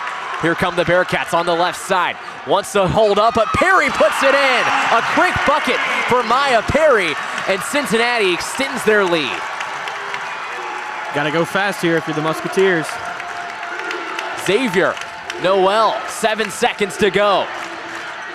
Here come the Bearcats on the left side. Wants to hold up, but Perry puts it in. A quick bucket for Maya Perry, and Cincinnati extends their lead. Gotta go fast here if you're the Musketeers. Xavier, Noelle, 7 seconds to go.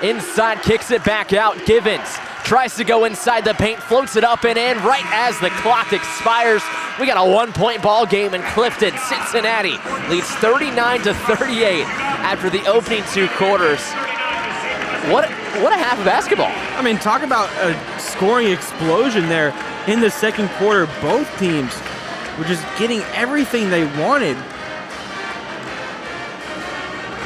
Inside, kicks it back out. Givens tries to go inside the paint, floats it up and in right as the clock expires. We got a 1-point ball game in Clifton. Cincinnati leads 39-38 after the opening 2 quarters. What a half of basketball. I mean, talk about a scoring explosion there in the second quarter. Both teams were just getting everything they wanted.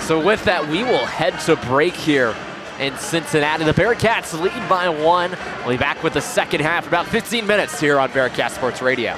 So with that, we will head to break here in Cincinnati. The Bearcats lead by 1. We'll be back with the second half, about 15 minutes here on Bearcat Sports Radio.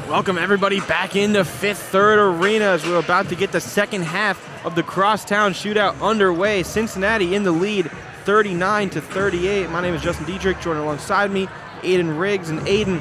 Welcome everybody back into Fifth Third Arena as we're about to get the second half of the Crosstown Shootout underway. Cincinnati in the lead, 39-38. My name is Justin Dedrick, joined alongside me, Aidan Riggs. And Aidan,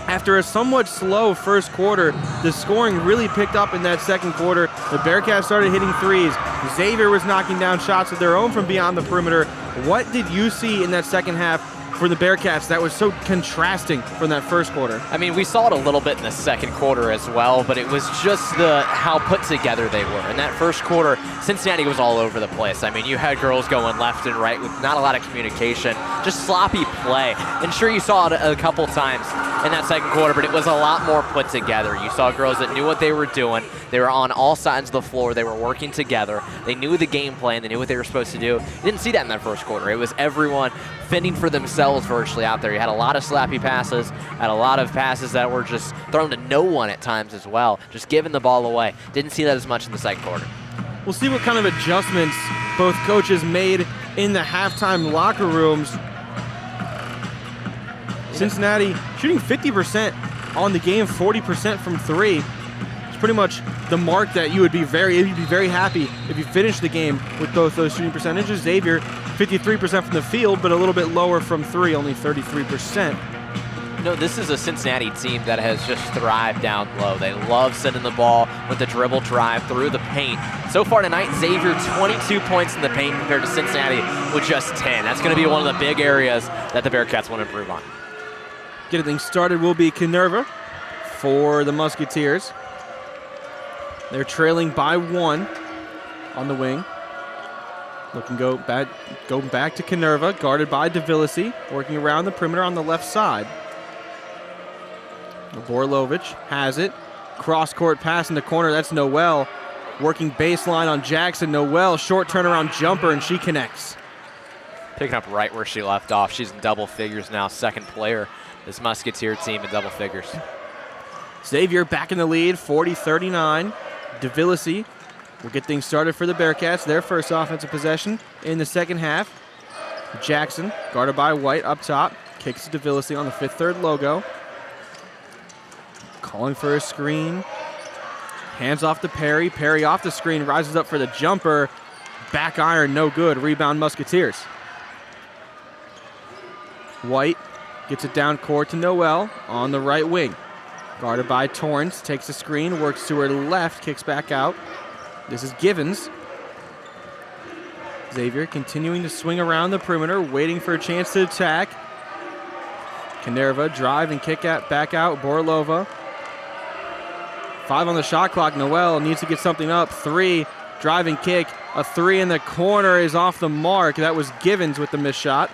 after a somewhat slow first quarter, the scoring really picked up in that second quarter. The Bearcats started hitting threes. Xavier was knocking down shots of their own from beyond the perimeter. What did you see in that second half for the Bearcats that was so contrasting from that first quarter? I mean, we saw it a little bit in the second quarter as well, but it was just how put together they were. In that first quarter, Cincinnati was all over the place. I mean, you had girls going left and right with not a lot of communication, just sloppy play. And sure, you saw it a couple times in that second quarter, but it was a lot more put together. You saw girls that knew what they were doing. They were on all sides of the floor. They were working together. They knew the game plan. They knew what they were supposed to do. You didn't see that in that first quarter. It was everyone fending for themselves virtually out there. You had a lot of slappy passes, had a lot of passes that were just thrown to no one at times as well, just giving the ball away. Didn't see that as much in the second quarter. We'll see what kind of adjustments both coaches made in the halftime locker rooms. Cincinnati shooting 50% on the game, 40% from three. It's pretty much the mark that you'd be very happy if you finished the game with both those shooting percentages. Xavier, 53% from the field, but a little bit lower from three, only 33%. No, this is a Cincinnati team that has just thrived down low. They love sending the ball with the dribble drive through the paint. So far tonight, Xavier 22 points in the paint compared to Cincinnati with just 10. That's going to be one of the big areas that the Bearcats want to improve on. Getting things started will be Minerva for the Musketeers. They're trailing by one on the wing. Going back to Minerva, guarded by DeVillisi, working around the perimeter on the left side. Borlovic has it. Cross-court pass in the corner, that's Noel. Working baseline on Jackson. Noel, short turnaround jumper, and she connects. Picking up right where she left off. She's in double figures now, second player. This Musketeer team in double figures. Xavier back in the lead, 40-39. DeVillisi will get things started for the Bearcats. Their first offensive possession in the second half. Jackson, guarded by White up top. Kicks to DeVillisi on the Fifth Third logo. Calling for a screen. Hands off to Perry. Perry off the screen, rises up for the jumper. Back iron, no good. Rebound Musketeers. White gets it down court to Noel on the right wing. Guarded by Torrance, takes the screen, works to her left, kicks back out. This is Givens. Xavier continuing to swing around the perimeter, waiting for a chance to attack. Minerva drive and kick back out. Borlova. 5 on the shot clock. Noel needs to get something up. 3, drive and kick. A 3 in the corner is off the mark. That was Givens with the missed shot.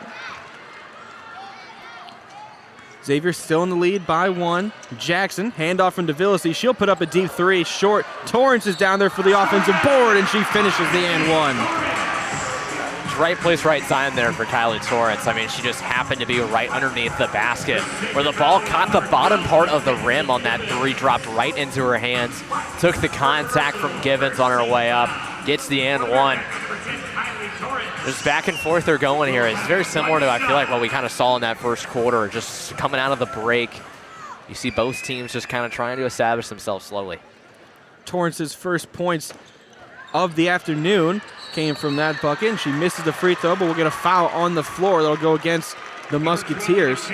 Xavier still in the lead by 1. Jackson, handoff from DeVillisi. She'll put up a deep 3, short. Torrance is down there for the offensive board, and she finishes the and 1. Right place, right time there for Kylie Torrance. I mean, she just happened to be right underneath the basket where the ball caught the bottom part of the rim on that 3, dropped right into her hands, took the contact from Givens on her way up, gets the and 1. Just back and forth they're going here. It's very similar to, I feel like, what we kind of saw in that first quarter, just coming out of the break. You see both teams just kind of trying to establish themselves slowly. Torrance's first points of the afternoon came from that bucket, and she misses the free throw, but we'll get a foul on the floor that'll go against the Musketeers.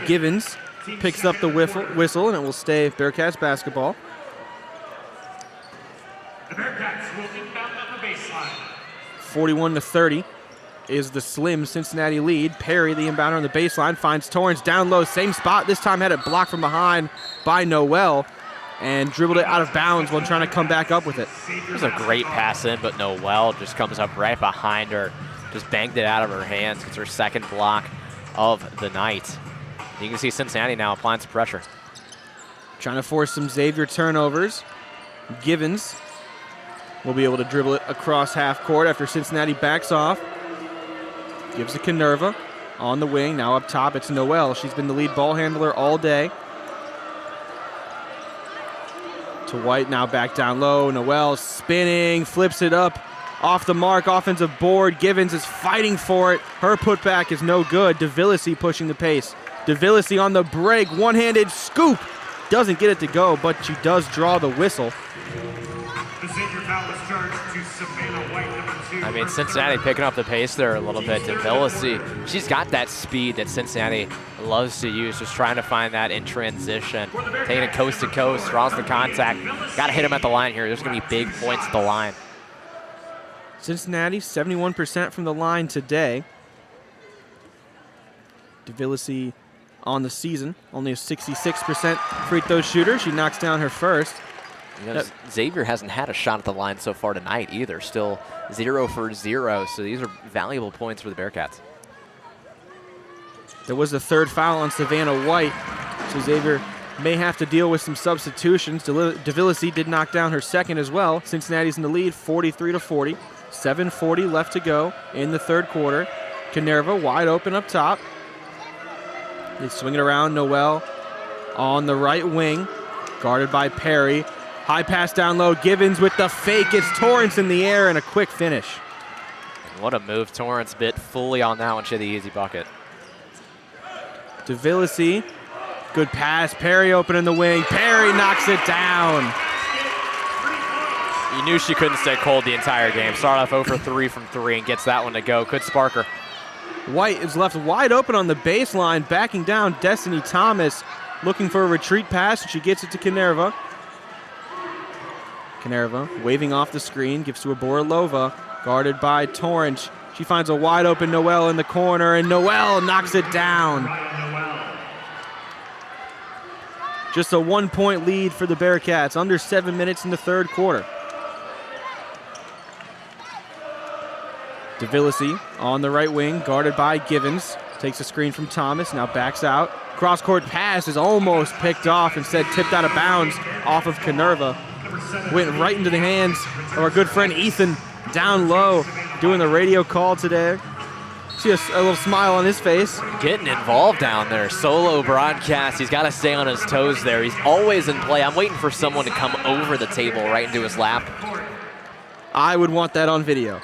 Givens picks up the whistle, and it will stay Bearcats basketball. The Bearcats will inbound at the baseline. 41-30 is the slim Cincinnati lead. Perry, the inbounder on the baseline, finds Torrance down low, same spot. This time had it blocked from behind by Noel, and dribbled it out of bounds while trying to come back up with it. It was a great pass in, but Noel just comes up right behind her, just banged it out of her hands. It's her second block of the night. You can see Cincinnati now applying some pressure. Trying to force some Xavier turnovers. Givens will be able to dribble it across half court after Cincinnati backs off. Gives it to Minerva on the wing. Now up top, it's Noel. She's been the lead ball handler all day. To White, now back down low. Noel spinning, flips it up off the mark, offensive board. Givens is fighting for it. Her putback is no good. DeVillisi pushing the pace DeVillisi on the break, one-handed scoop. Doesn't get it to go, but she does draw the whistle. The Xavier foul is charged to Savannah White, number 2. I mean, Cincinnati picking up the pace there a little bit. DeVillisi, she's got that speed that Cincinnati loves to use, just trying to find that in transition. Taking it coast to coast, draws the contact. Got to hit him at the line here. There's going to be big points at the line. Cincinnati, 71% from the line today. DeVillisi on the season, only a 66% free throw shooter. She knocks down her first. You know, Xavier hasn't had a shot at the line so far tonight either. Still 0 for 0, so these are valuable points for the Bearcats. There was the third foul on Savannah White, so Xavier may have to deal with some substitutions. DeVillisi did knock down her second as well. Cincinnati's in the lead, 43-40. 7:40 left to go in the third quarter. Canerva wide open up top. They swing it around. Noel on the right wing, guarded by Perry. High pass down low. Givens with the fake. It's Torrance in the air and a quick finish. What a move. Torrance bit fully on that one. She had the easy bucket. DeVillisi, good pass. Perry open in the wing. Perry knocks it down. You knew she couldn't stay cold the entire game. Started off 0 for 3 from 3 and gets that one to go. Could spark her. White is left wide open on the baseline, backing down Destiny Thomas, looking for a retreat pass, and she gets it to Canerva. Canerva waving off the screen, gives to Borolova, guarded by Torrance. She finds a wide open Noel in the corner, and Noel knocks it down. Just a 1-point lead for the Bearcats, under 7 minutes in the third quarter. DeVillisi on the right wing, guarded by Givens. Takes a screen from Thomas, now backs out. Cross-court pass is almost picked off, instead tipped out of bounds off of Canerva. Went right into the hands of our good friend Ethan, down low, doing the radio call today. See a little smile on his face. Getting involved down there. Solo broadcast. He's got to stay on his toes there. He's always in play. I'm waiting for someone to come over the table right into his lap. I would want that on video.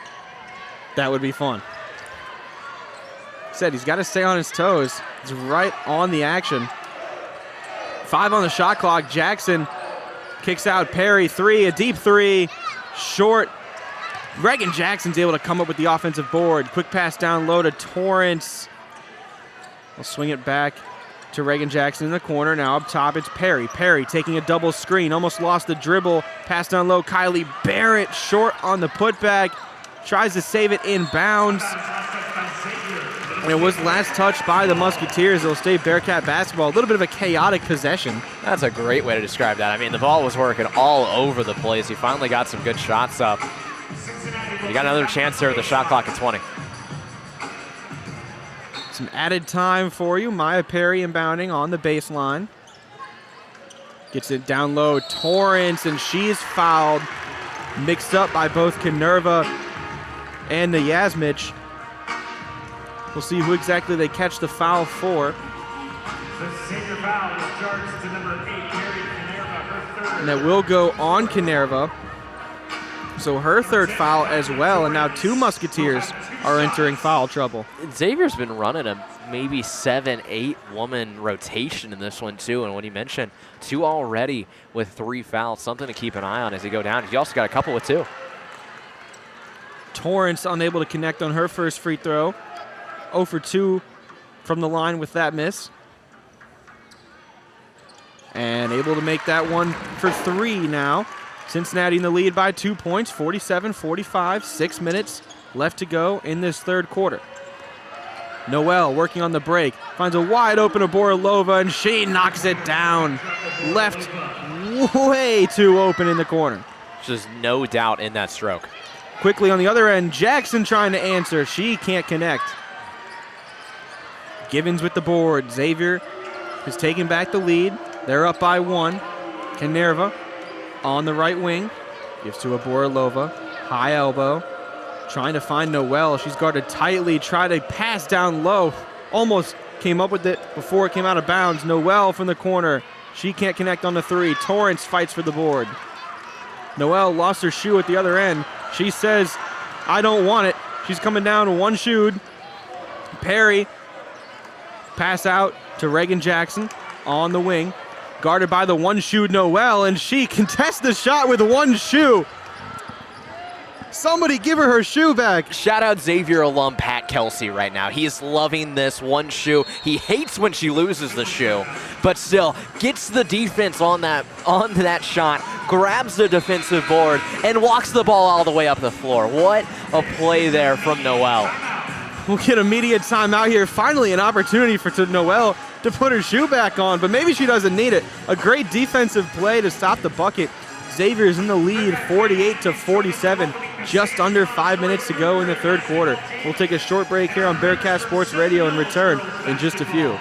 That would be fun. Said he's got to stay on his toes. He's right on the action. 5 on the shot clock. Jackson kicks out Perry. 3, a deep 3. Short. Reagan Jackson's able to come up with the offensive board. Quick pass down low to Torrance. We'll swing it back to Reagan Jackson in the corner. Now up top, it's Perry. Perry taking a double screen. Almost lost the dribble. Pass down low. Kylie Barrett short on the putback. Tries to save it in bounds. And it was last touched by the Musketeers. It'll stay Bearcat basketball. A little bit of a chaotic possession. That's a great way to describe that. I mean, the ball was working all over the place. He finally got some good shots up. You got another chance there with the shot clock at 20. Some added time for you. Maya Perry inbounding on the baseline. Gets it down low. Torrance, and she's fouled. Mixed up by both Canerva and the Yasmich. We'll see who exactly they catch the foul for. The senior foul is charged to number 8, Carrie Canerva, her third. And that will go on Canerva. So her third foul as well, and now 2 Musketeers are entering foul trouble. Xavier's been running a maybe 7-8 woman rotation in this one too, and what he mentioned, 2 already with 3 fouls, something to keep an eye on as they go down. He also got a couple with 2. Torrance unable to connect on her first free throw. 0 for 2 from the line with that miss. And able to make that one for 3 now. Cincinnati in the lead by 2 points, 47-45, 6 minutes left to go in this third quarter. Noel working on the break, finds a wide open Borolova, and she knocks it down. Left way too open in the corner. Just no doubt in that stroke. Quickly on the other end, Jackson trying to answer. She can't connect. Givens with the board. Xavier has taken back the lead. They're up by 1. Canerva on the right wing. Gives to Borolova. High elbow. Trying to find Noel. She's guarded tightly. Tried to pass down low. Almost came up with it before it came out of bounds. Noel from the corner. She can't connect on the 3. Torrance fights for the board. Noel lost her shoe at the other end. She says, I don't want it. She's coming down 1 shoe. Perry. Pass out to Reagan Jackson on the wing. Guarded by the one-shoe Noel, and she contests the shot with one shoe. Somebody give her shoe back. Shout out Xavier alum Pat Kelsey right now. He is loving this one shoe. He hates when she loses the shoe, but still gets the defense onto that shot, grabs the defensive board, and walks the ball all the way up the floor. What a play there from Noel. We'll get immediate timeout here. Finally an opportunity for Noel to put her shoe back on, but maybe she doesn't need it. A great defensive play to stop the bucket. Xavier's in the lead, 48-47. Just under 5 minutes to go in the third quarter. We'll take a short break here on Bearcat Sports Radio and return in just a few.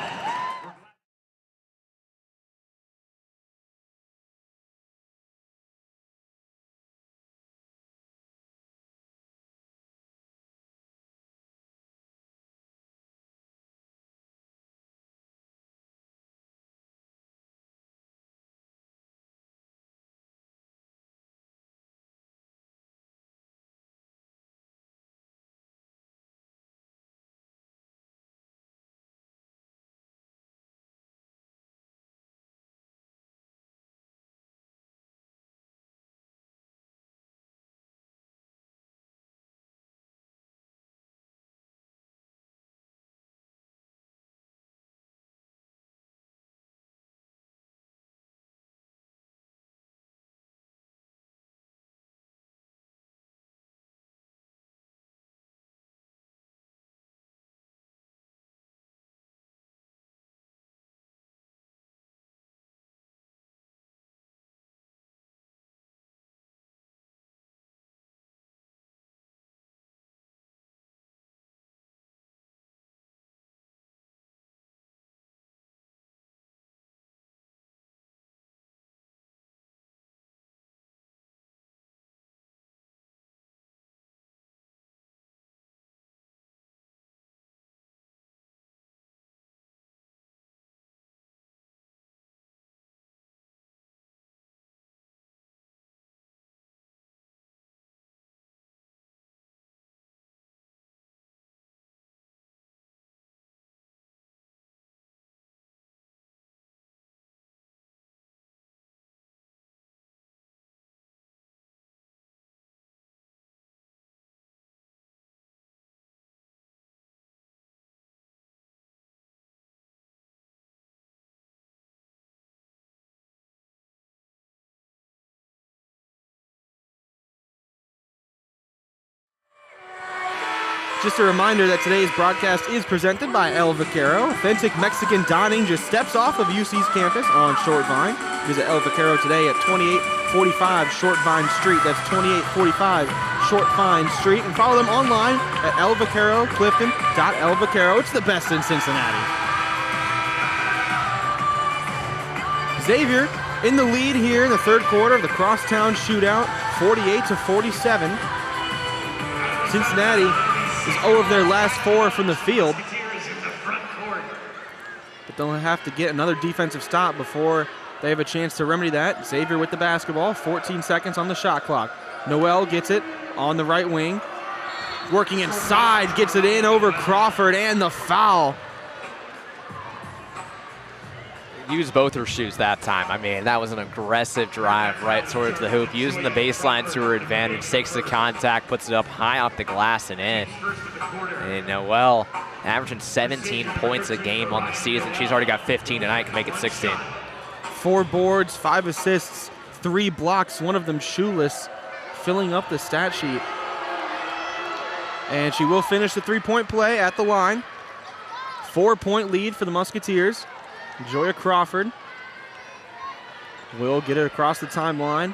Just a reminder that today's broadcast is presented by El Vaquero. Authentic Mexican dining just steps off of UC's campus on Short Vine. Visit El Vaquero today at 2845 Short Vine Street. That's 2845 Short Vine Street. And follow them online at elvaqueroclifton.elvaquero. It's the best in Cincinnati. Xavier in the lead here in the third quarter of the crosstown shootout, 48-47. Cincinnati is 0 of their last 4 from the field. But they'll have to get another defensive stop before they have a chance to remedy that. Xavier with the basketball, 14 seconds on the shot clock. Noel gets it on the right wing. Working inside, gets it in over Crawford, and the foul. Used both her shoes that time. I mean, that was an aggressive drive right towards the hoop, using the baseline to her advantage, takes the contact, puts it up high off the glass and in. And Noel averaging 17 points a game on the season. She's already got 15 tonight, can make it 16. 4 boards, 5 assists, 3 blocks, one of them shoeless, filling up the stat sheet. And she will finish the three-point play at the line. 4-point lead for the Musketeers. Joya Crawford will get it across the timeline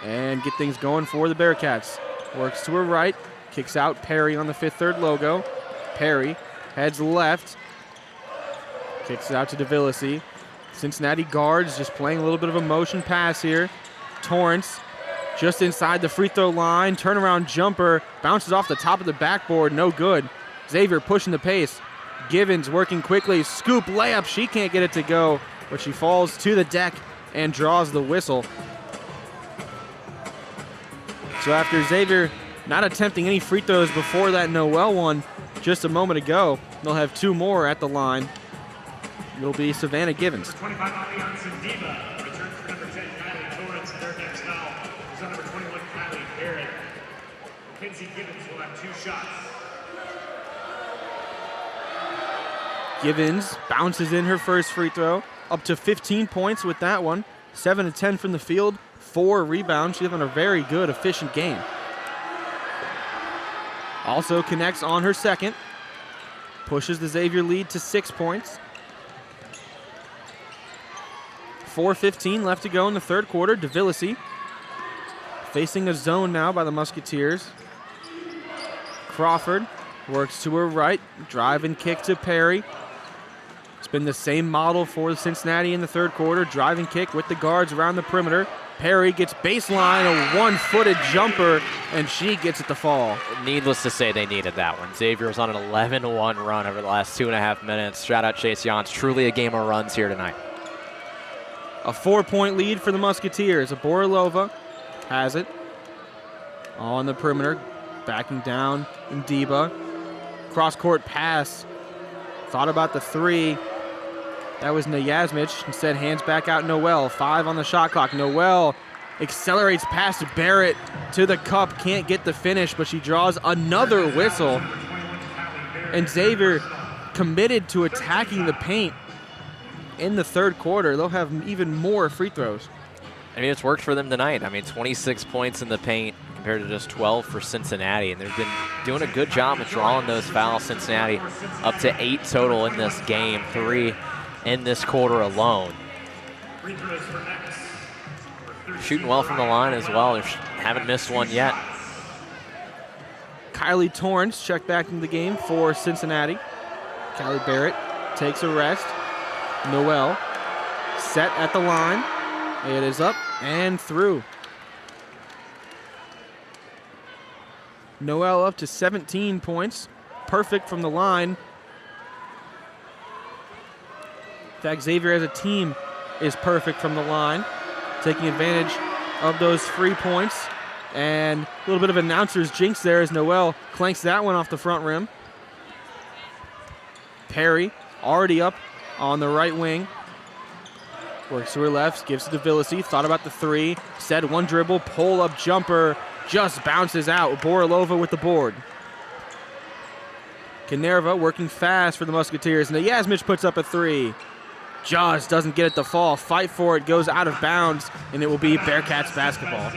and get things going for the Bearcats. Works to her right, kicks out Perry on the 5th Third logo. Perry heads left, kicks it out to DeVillisi. Cincinnati guards just playing a little bit of a motion pass here. Torrance just inside the free throw line, turnaround jumper, bounces off the top of the backboard, no good. Xavier pushing the pace. Givens working quickly, scoop layup, she can't get it to go, but she falls to the deck and draws the whistle. So after Xavier not attempting any free throws before that Noel one just a moment ago, they'll have 2 more at the line. It'll be Savannah Givens. 25 on Sandiva. Return for number 10, Kylie Torrance. Their next foul is on number 21, Kylie Barrett. Mackenzie Givens will have 2 shots. Givens bounces in her first free throw. Up to 15 points with that one. 7 of 10 from the field. 4 rebounds. She's having a very good, efficient game. Also connects on her second. Pushes the Xavier lead to 6 points. 4:15 left to go in the third quarter. DeVillisi facing a zone now by the Musketeers. Crawford works to her right. Drive and kick to Perry. It's been the same model for Cincinnati in the third quarter. Drive and kick with the guards around the perimeter. Perry gets baseline, a one-footed jumper, and she gets it to fall. Needless to say, they needed that one. Xavier was on an 11-1 run over the last 2.5 minutes. Shout out Chase Jans. Truly a game of runs here tonight. A 4-point lead for the Musketeers. Borilova has it on the perimeter, backing down Ndiba. Cross-court pass. Thought about the three. That was Nayazmich. Instead, hands back out Noel. 5 on the shot clock. Noel accelerates past Barrett to the cup. Can't get the finish, but she draws another whistle. And Xavier committed to attacking the paint in the third quarter. They'll have even more free throws. I mean, it's worked for them tonight. I mean, 26 points in the paint compared to just 12 for Cincinnati. And they've been doing a good job of drawing those fouls. Cincinnati up to 8 total in this game, 3 in this quarter alone. Shooting well from the line as well. They haven't missed one yet. Kylie Torrance checked back into the game for Cincinnati. Callie Barrett takes a rest. Noel set at the line. It is up and through. Noel up to 17 points. Perfect from the line. In fact, Xavier as a team is perfect from the line, taking advantage of those free points. And a little bit of announcer's jinx there as Noel clanks that one off the front rim. Perry already up on the right wing. Works to her left, gives to DeVillisi. Thought about the three. Said one dribble, pull-up jumper. Just bounces out. Borilova with the board. Canerva working fast for the Musketeers. And Nayazmich puts up a three. Just doesn't get it to fall. Fight for it. Goes out of bounds. And it will be Bearcats basketball.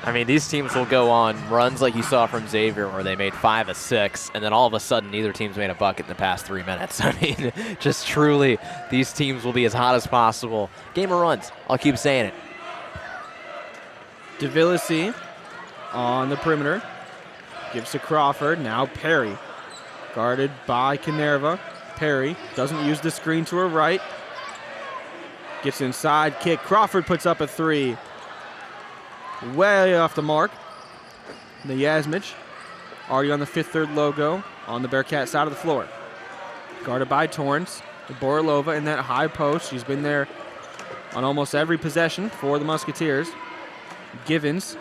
I mean, these teams will go on runs like you saw from Xavier where they made 5 of 6, and then all of a sudden neither team's made a bucket in the past 3 minutes. I mean, just truly, these teams will be as hot as possible. Game of runs. I'll keep saying it. DeVillisi on the perimeter. Gives to Crawford. Now Perry. Guarded by Canerva. Perry doesn't use the screen to her right. Gets inside, kick. Crawford puts up a three. Way off the mark. Nayazmich already on the 5th-3rd logo on the Bearcat side of the floor. Guarded by Torrance. Borilova in that high post. She's been there on almost every possession for the Musketeers. Givens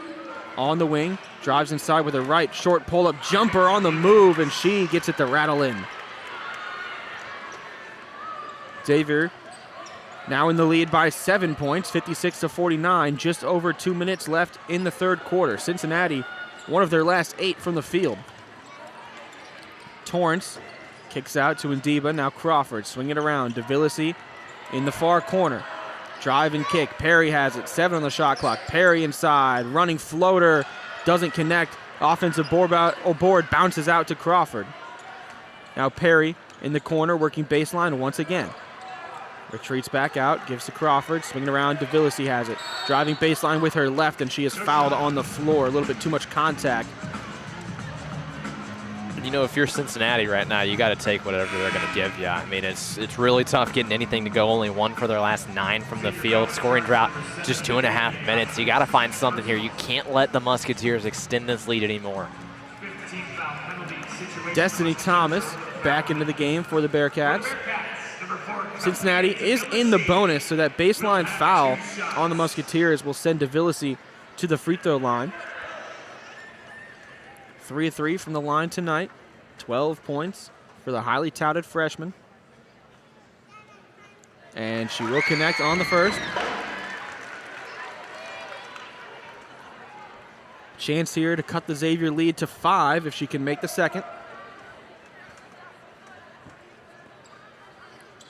on the wing. Drives inside with a right. Short pull-up jumper on the move, and she gets it to rattle in. Xavier now in the lead by 7 points, 56-49. Just over 2 minutes left in the third quarter. Cincinnati, one of their last 8 from the field. Torrance kicks out to Ndiba. Now Crawford swing it around. DeVillisi in the far corner. Drive and kick. Perry has it. 7 on the shot clock. Perry inside. Running floater. Doesn't connect. Offensive board bounces out to Crawford. Now Perry in the corner working baseline once again. Retreats back out, gives to Crawford, swinging around, DeVillisi has it. Driving baseline with her left, and she is fouled on the floor. A little bit too much contact. You know, if you're Cincinnati right now, you got to take whatever they're going to give you. I mean, it's really tough getting anything to go. Only 1 for their last 9 from the field. Scoring drought, just 2.5 minutes. You got to find something here. You can't let the Musketeers extend this lead anymore. Destiny Thomas back into the game for the Bearcats. Cincinnati is in the bonus, so that baseline foul on the Musketeers will send DeVillisi to the free throw line. 3 of 3 from the line tonight. 12 points, for the highly touted freshman. And she will connect on the first. Chance here to cut the Xavier lead to 5 if she can make the second.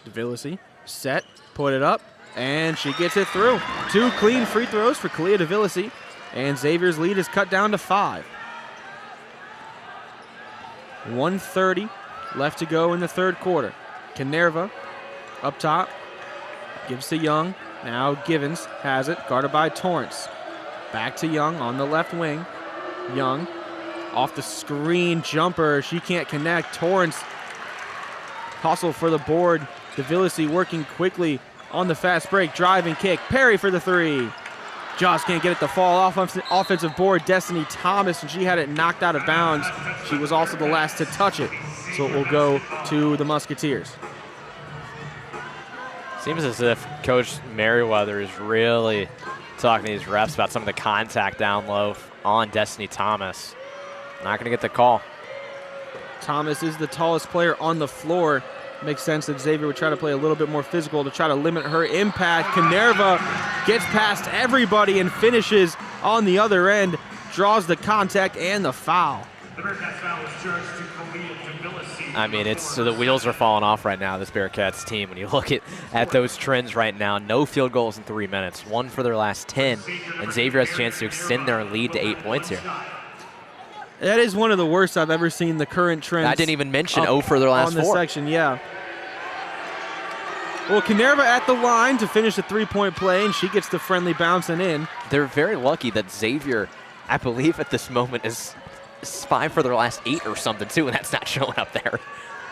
DeVillesi, set, put it up, and she gets it through. 2 clean free throws for Kalia DeVillesi, and Xavier's lead is cut down to 5. 1:30 left to go in the third quarter. Canerva up top, gives to Young. Now Givens has it, guarded by Torrance. Back to Young on the left wing. Young off the screen jumper. She can't connect. Torrance hustle for the board. DeVillesi working quickly on the fast break. Drive and kick. Perry for the 3. Just can't get it to fall off offensive board. Destiny Thomas, and she had it knocked out of bounds. She was also the last to touch it. So it will go to the Musketeers. Seems as if Coach Merriweather is really talking to these refs about some of the contact down low on Destiny Thomas. Not going to get the call. Thomas is the tallest player on the floor. Makes sense that Xavier would try to play a little bit more physical to try to limit her impact. Canerva gets past everybody and finishes on the other end. Draws the contact and the foul. The Bearcats foul is charged to Kalia DeVillesi. I mean, so the wheels are falling off right now, this Bearcats team. When you look at those trends right now, no field goals in 3 minutes, 1 for their last 10, and Xavier has a chance to extend their lead to 8 points here. That is one of the worst I've ever seen the current trends. I didn't even mention 0 for their last 4. On the section, yeah. Well, Canerva at the line to finish a 3-point play, and she gets the friendly bouncing in. They're very lucky that Xavier, I believe at this moment, is 5 for their last 8 or something too, and that's not showing up there.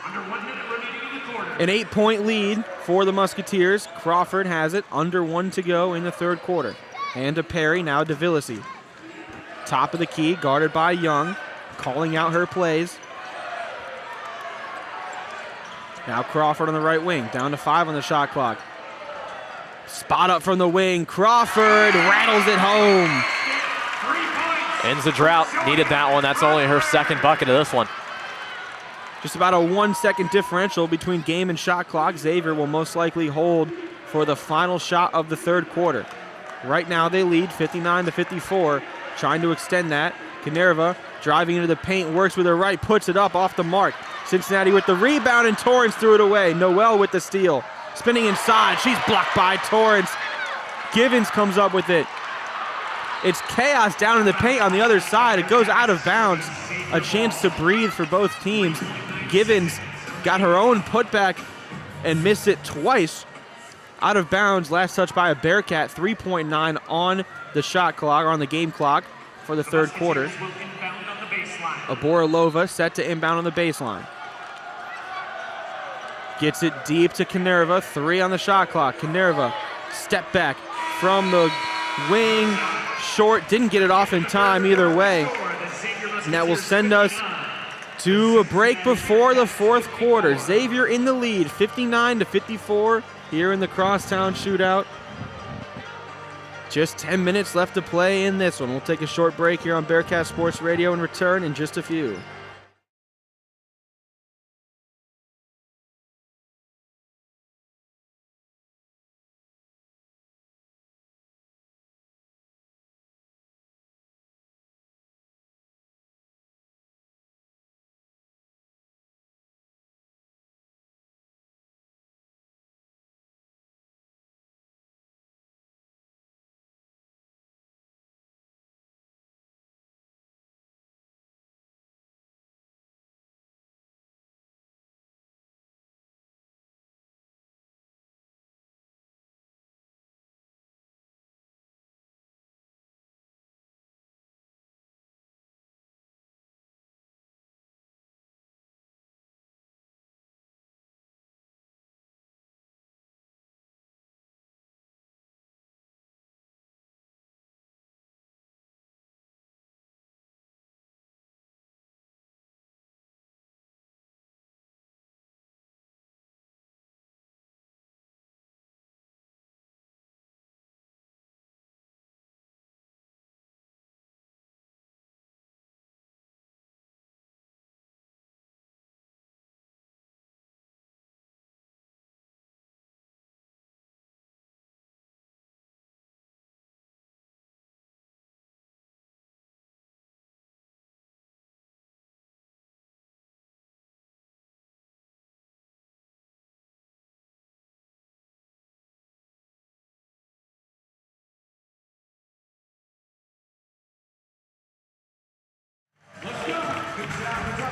Under 1 minute remaining in the quarter. An 8-point lead for the Musketeers. Crawford has it, under 1 to go in the third quarter. And to Perry, now DeVillesi. Top of the key, guarded by Young, calling out her plays. Now Crawford on the right wing, down to 5 on the shot clock. Spot up from the wing, Crawford rattles it home. Ends the drought, needed that one. That's only her second bucket of this one. Just about a 1-second differential between game and shot clock. Xavier will most likely hold for the final shot of the third quarter. Right now they lead 59-54. Trying to extend that. Canerva driving into the paint, works with her right, puts it up off the mark. Cincinnati with the rebound, and Torrance threw it away. Noel with the steal. Spinning inside, she's blocked by Torrance. Givens comes up with it. It's chaos down in the paint on the other side. It goes out of bounds. A chance to breathe for both teams. Givens got her own putback and missed it twice. Out of bounds, last touch by a Bearcat, 3.9 on the shot clock, or on the game clock for the third quarter. Aboralova set to inbound on the baseline. Gets it deep to Canerva, 3 on the shot clock. Canerva, step back from the wing, short, didn't get it off in time either way. And that will send us to a break before the fourth quarter. Xavier in the lead, 59-54 here in the Crosstown shootout. Just 10 minutes left to play in this one. We'll take a short break here on Bearcat Sports Radio and return in just a few.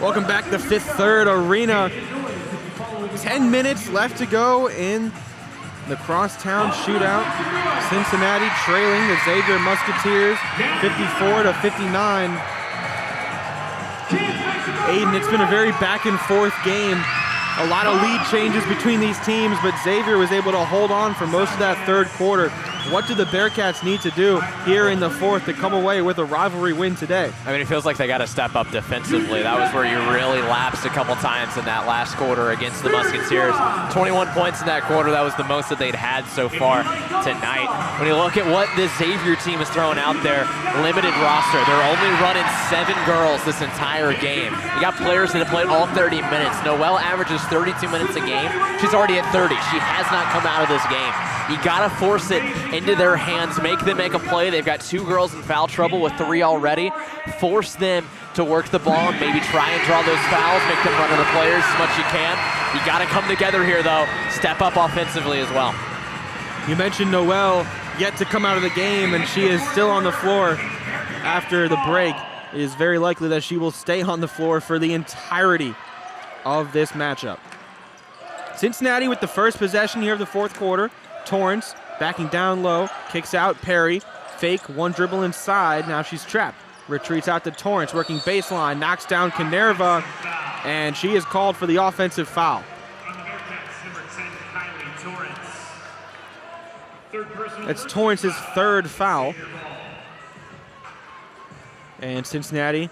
Welcome back to Fifth Third Arena. 10 minutes left to go in the crosstown shootout. Cincinnati trailing the Xavier Musketeers 54-59. Aidan, it's been a very back and forth game. A lot of lead changes between these teams, but Xavier was able to hold on for most of that third quarter. What do the Bearcats need to do here in the fourth to come away with a rivalry win today? I mean, it feels like they got to step up defensively. That was where you really lapsed a couple times in that last quarter against the Musketeers. 21 points in that quarter. That was the most that they'd had so far tonight. When you look at what this Xavier team is throwing out there, limited roster. They're only running 7 girls this entire game. You got players that have played all 30 minutes. Noelle averages 32 minutes a game. She's already at 30. She has not come out of this game. You got to force it into their hands, make them make a play. They've got 2 girls in foul trouble with 3 already. Force them to work the ball and maybe try and draw those fouls, make them run into players as much as you can. You got to come together here, though. Step up offensively as well. You mentioned Noelle yet to come out of the game, and she is still on the floor after the break. It is very likely that she will stay on the floor for the entirety of this matchup. Cincinnati with the first possession here of the fourth quarter. Torrance backing down low, kicks out Perry, fake, one dribble inside, now she's trapped. Retreats out to Torrance, working baseline, knocks down Canerva, and she is called for the offensive foul. It's Torrance's third foul. And Cincinnati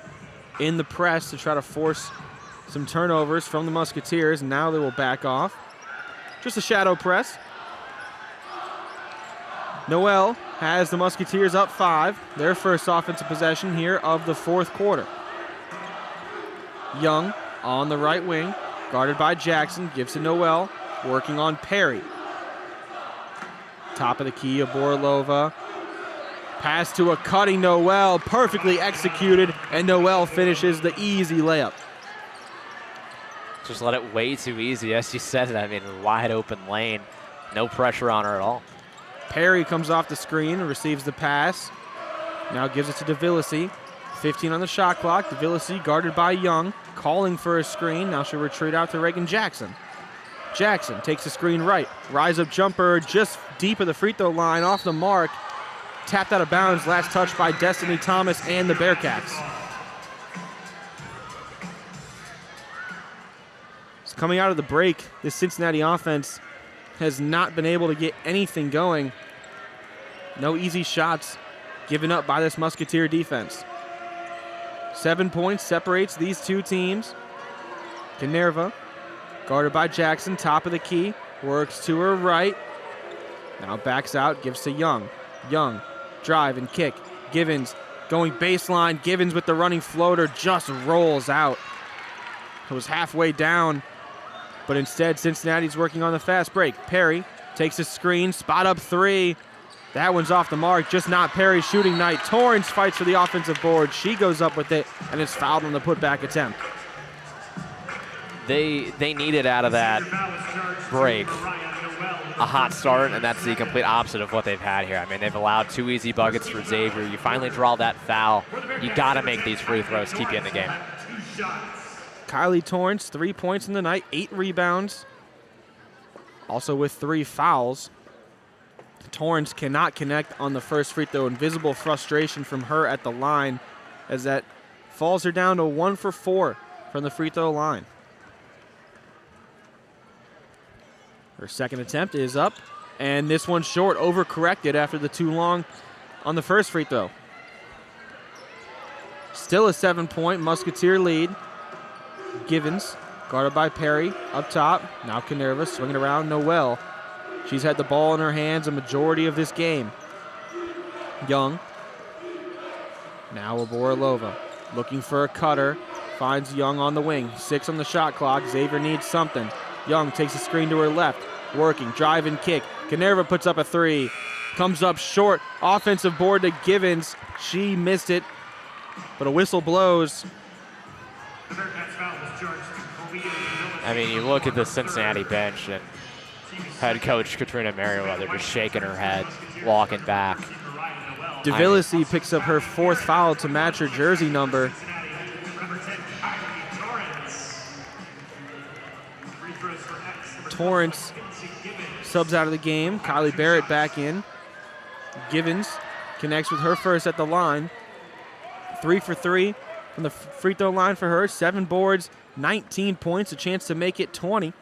in the press to try to force some turnovers from the Musketeers, and now they will back off. Just a shadow press. Noelle has the Musketeers up 5, their first offensive possession here of the fourth quarter. Young on the right wing, guarded by Jackson, gives to Noelle, working on Perry. Top of the key, Borlova. Pass to a cutting Noelle, perfectly executed, and Noelle finishes the easy layup. Just let it way too easy, as you said it. I mean, wide open lane, no pressure on her at all. Perry comes off the screen and receives the pass. Now gives it to DeVillesi. 15 on the shot clock. DeVillesi guarded by Young, calling for a screen. Now she'll retreat out to Reagan Jackson. Jackson takes the screen right. Rise up jumper just deep of the free throw line, off the mark. Tapped out of bounds, last touch by Destiny Thomas and the Bearcats. So coming out of the break, this Cincinnati offense has not been able to get anything going. No easy shots given up by this Musketeer defense. 7 points separates these two teams. Canerva, guarded by Jackson, top of the key, works to her right. Now backs out, gives to Young. Young, drive and kick. Givens going baseline. Givens with the running floater just rolls out. It was halfway down, but instead Cincinnati's working on the fast break. Perry takes a screen, spot up 3. That one's off the mark, just not Perry's shooting night. Torrance fights for the offensive board. She goes up with it, and it's fouled on the putback attempt. They needed out of that break a hot start, and that's the complete opposite of what they've had here. I mean, they've allowed 2 easy buckets for Xavier. You finally draw that foul. You got to make these free throws, keep you in the game. Kylie Torrance, 3 points in the night, 8 rebounds. Also with 3 fouls. Torrance cannot connect on the first free throw. Invisible frustration from her at the line as that falls her down to 1 for 4 from the free throw line. Her second attempt is up, and this one's short, overcorrected after the too long on the first free throw. Still a 7-point Musketeer lead. Givens, guarded by Perry, up top. Now Canerva swinging around Noelle. She's had the ball in her hands a majority of this game. Young. Now Borlova looking for a cutter. Finds Young on the wing. 6 on the shot clock. Xavier needs something. Young takes a screen to her left. Working, drive and kick. Canerva puts up a 3. Comes up short. Offensive board to Givens. She missed it, but a whistle blows. I mean, you look at the Cincinnati bench, and head coach Katrina Merriweather just shaking her head, walking back. DeVillesi picks up her 4th foul to match her jersey number. Torrance subs out of the game. Kylie Barrett back in. Givens connects with her first at the line. 3 for 3 from the free throw line for her. 7 boards, 19 points, a chance to make it 20.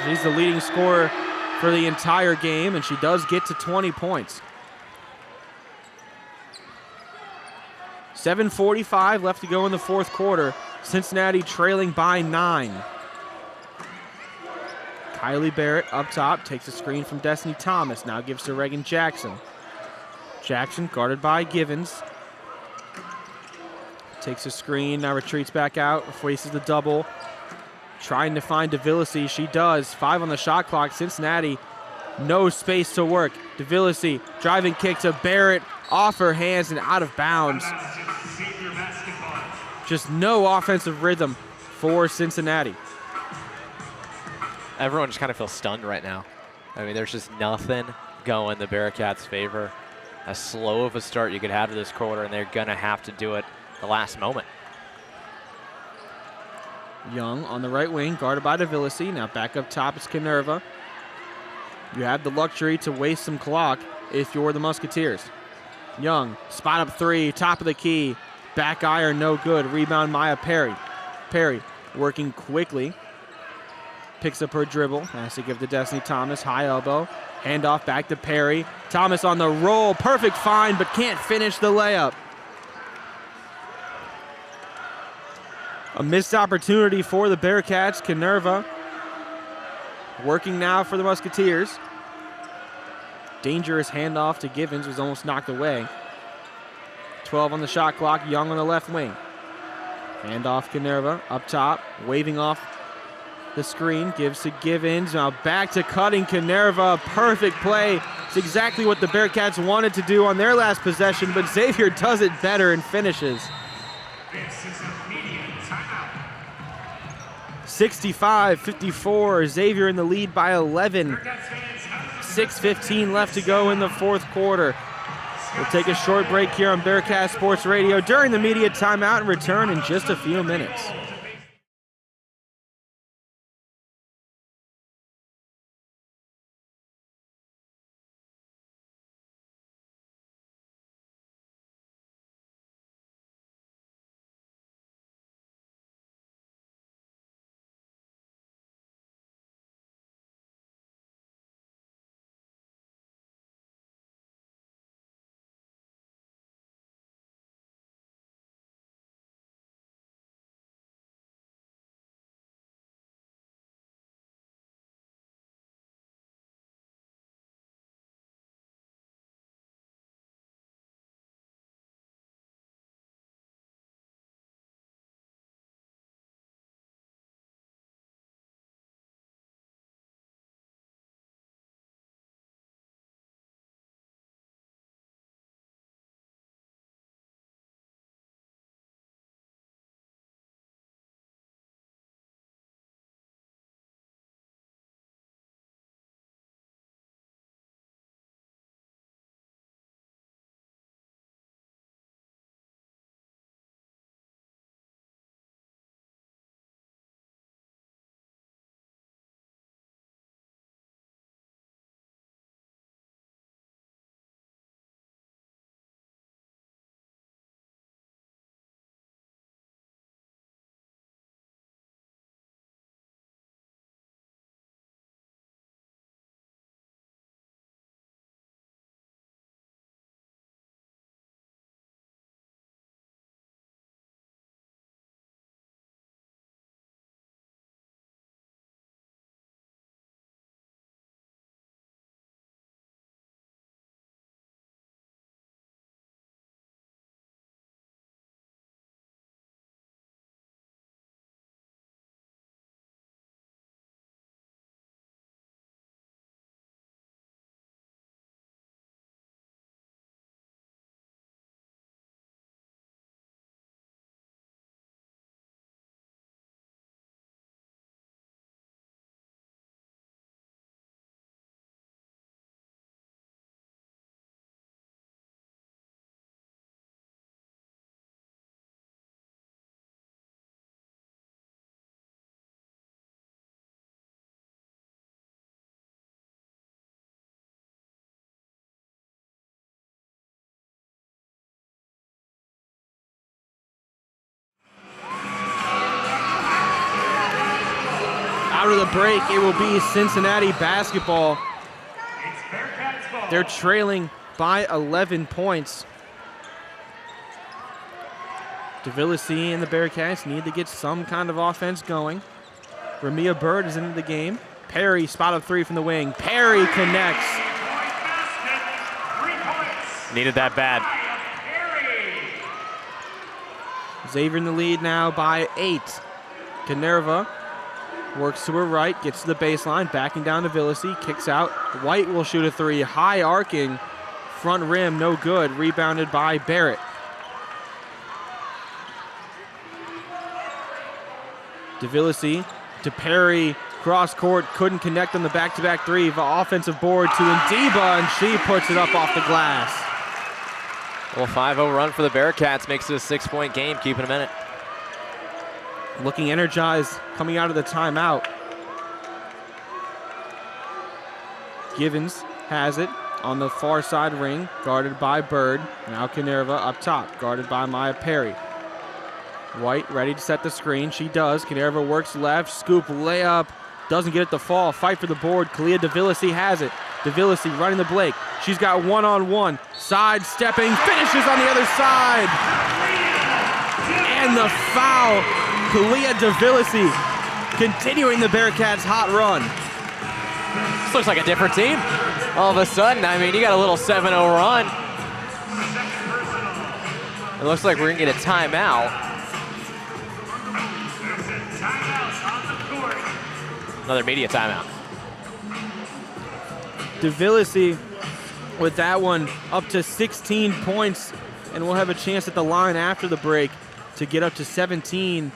She's the leading scorer for the entire game, and she does get to 20 points. 7:45 left to go in the fourth quarter. Cincinnati trailing by 9. Kylie Barrett up top takes a screen from Destiny Thomas. Now gives to Reagan Jackson. Jackson guarded by Givens. Takes a screen, now retreats back out, faces the double. Trying to find DeVillisi, she does. 5 on the shot clock, Cincinnati, no space to work. DeVillisi, driving kick to Barrett, off her hands and out of bounds. Just no offensive rhythm for Cincinnati. Everyone just kind of feels stunned right now. I mean, there's just nothing going the Bearcats' favor. As slow of a start you could have to this quarter, and they're gonna have to do it the last moment. Young on the right wing, guarded by DeVillisi. Now back up top, it's Canerva. You have the luxury to waste some clock if you're the Musketeers. Young, spot up 3, top of the key. Back iron, no good. Rebound, Maya Perry. Perry working quickly. Picks up her dribble. Has to give to Destiny Thomas. High elbow. Handoff back to Perry. Thomas on the roll. Perfect find, but can't finish the layup. A missed opportunity for the Bearcats. Canerva working now for the Musketeers. Dangerous handoff to Givens, was almost knocked away. 12 on the shot clock, Young on the left wing. Handoff Canerva up top, waving off the screen, gives to Givens. Now back to cutting Canerva. Perfect play. It's exactly what the Bearcats wanted to do on their last possession, but Xavier does it better and finishes. 65-54, Xavier in the lead by 11. 6:15 left to go in the fourth quarter. We'll take a short break here on Bearcat Sports Radio during the media timeout and return in just a few minutes. Out of the break, it will be Cincinnati basketball. They're trailing by 11 points. DeVilliers and the Bearcats need to get some kind of offense going. Ramia Bird is into the game. Perry, spot up three from the wing. Perry connects. Needed that bad. Xavier in the lead now by 8. Canerva works to her right, gets to the baseline, backing down to Villasy, kicks out. White will shoot a three, high arcing, front rim, no good. Rebounded by Barrett. DeVillasy to Perry, cross court, couldn't connect on the back-to-back three. Offensive board to Ndiba, and she puts it up off the glass. Well, 5-0 run for the Bearcats makes it a 6-point game, keeping them in it. Looking energized, coming out of the timeout. Givens has it on the far side ring, guarded by Bird. Now Canerva up top, guarded by Maya Perry. White ready to set the screen. She does. Canerva works left. Scoop layup. Doesn't get it to fall. Fight for the board. Kalia DeVillasy has it. DeVillasy running the Blake. She's got one-on-one. Side-stepping. Finishes on the other side. And the foul. Kalia DeVillasy continuing the Bearcats' hot run. This looks like a different team. All of a sudden, I mean, you got a little 7-0 run. It looks like we're going to get a timeout. Another media timeout. DeVillasy with that one up to 16 points, and we'll have a chance at the line after the break to get up to 17.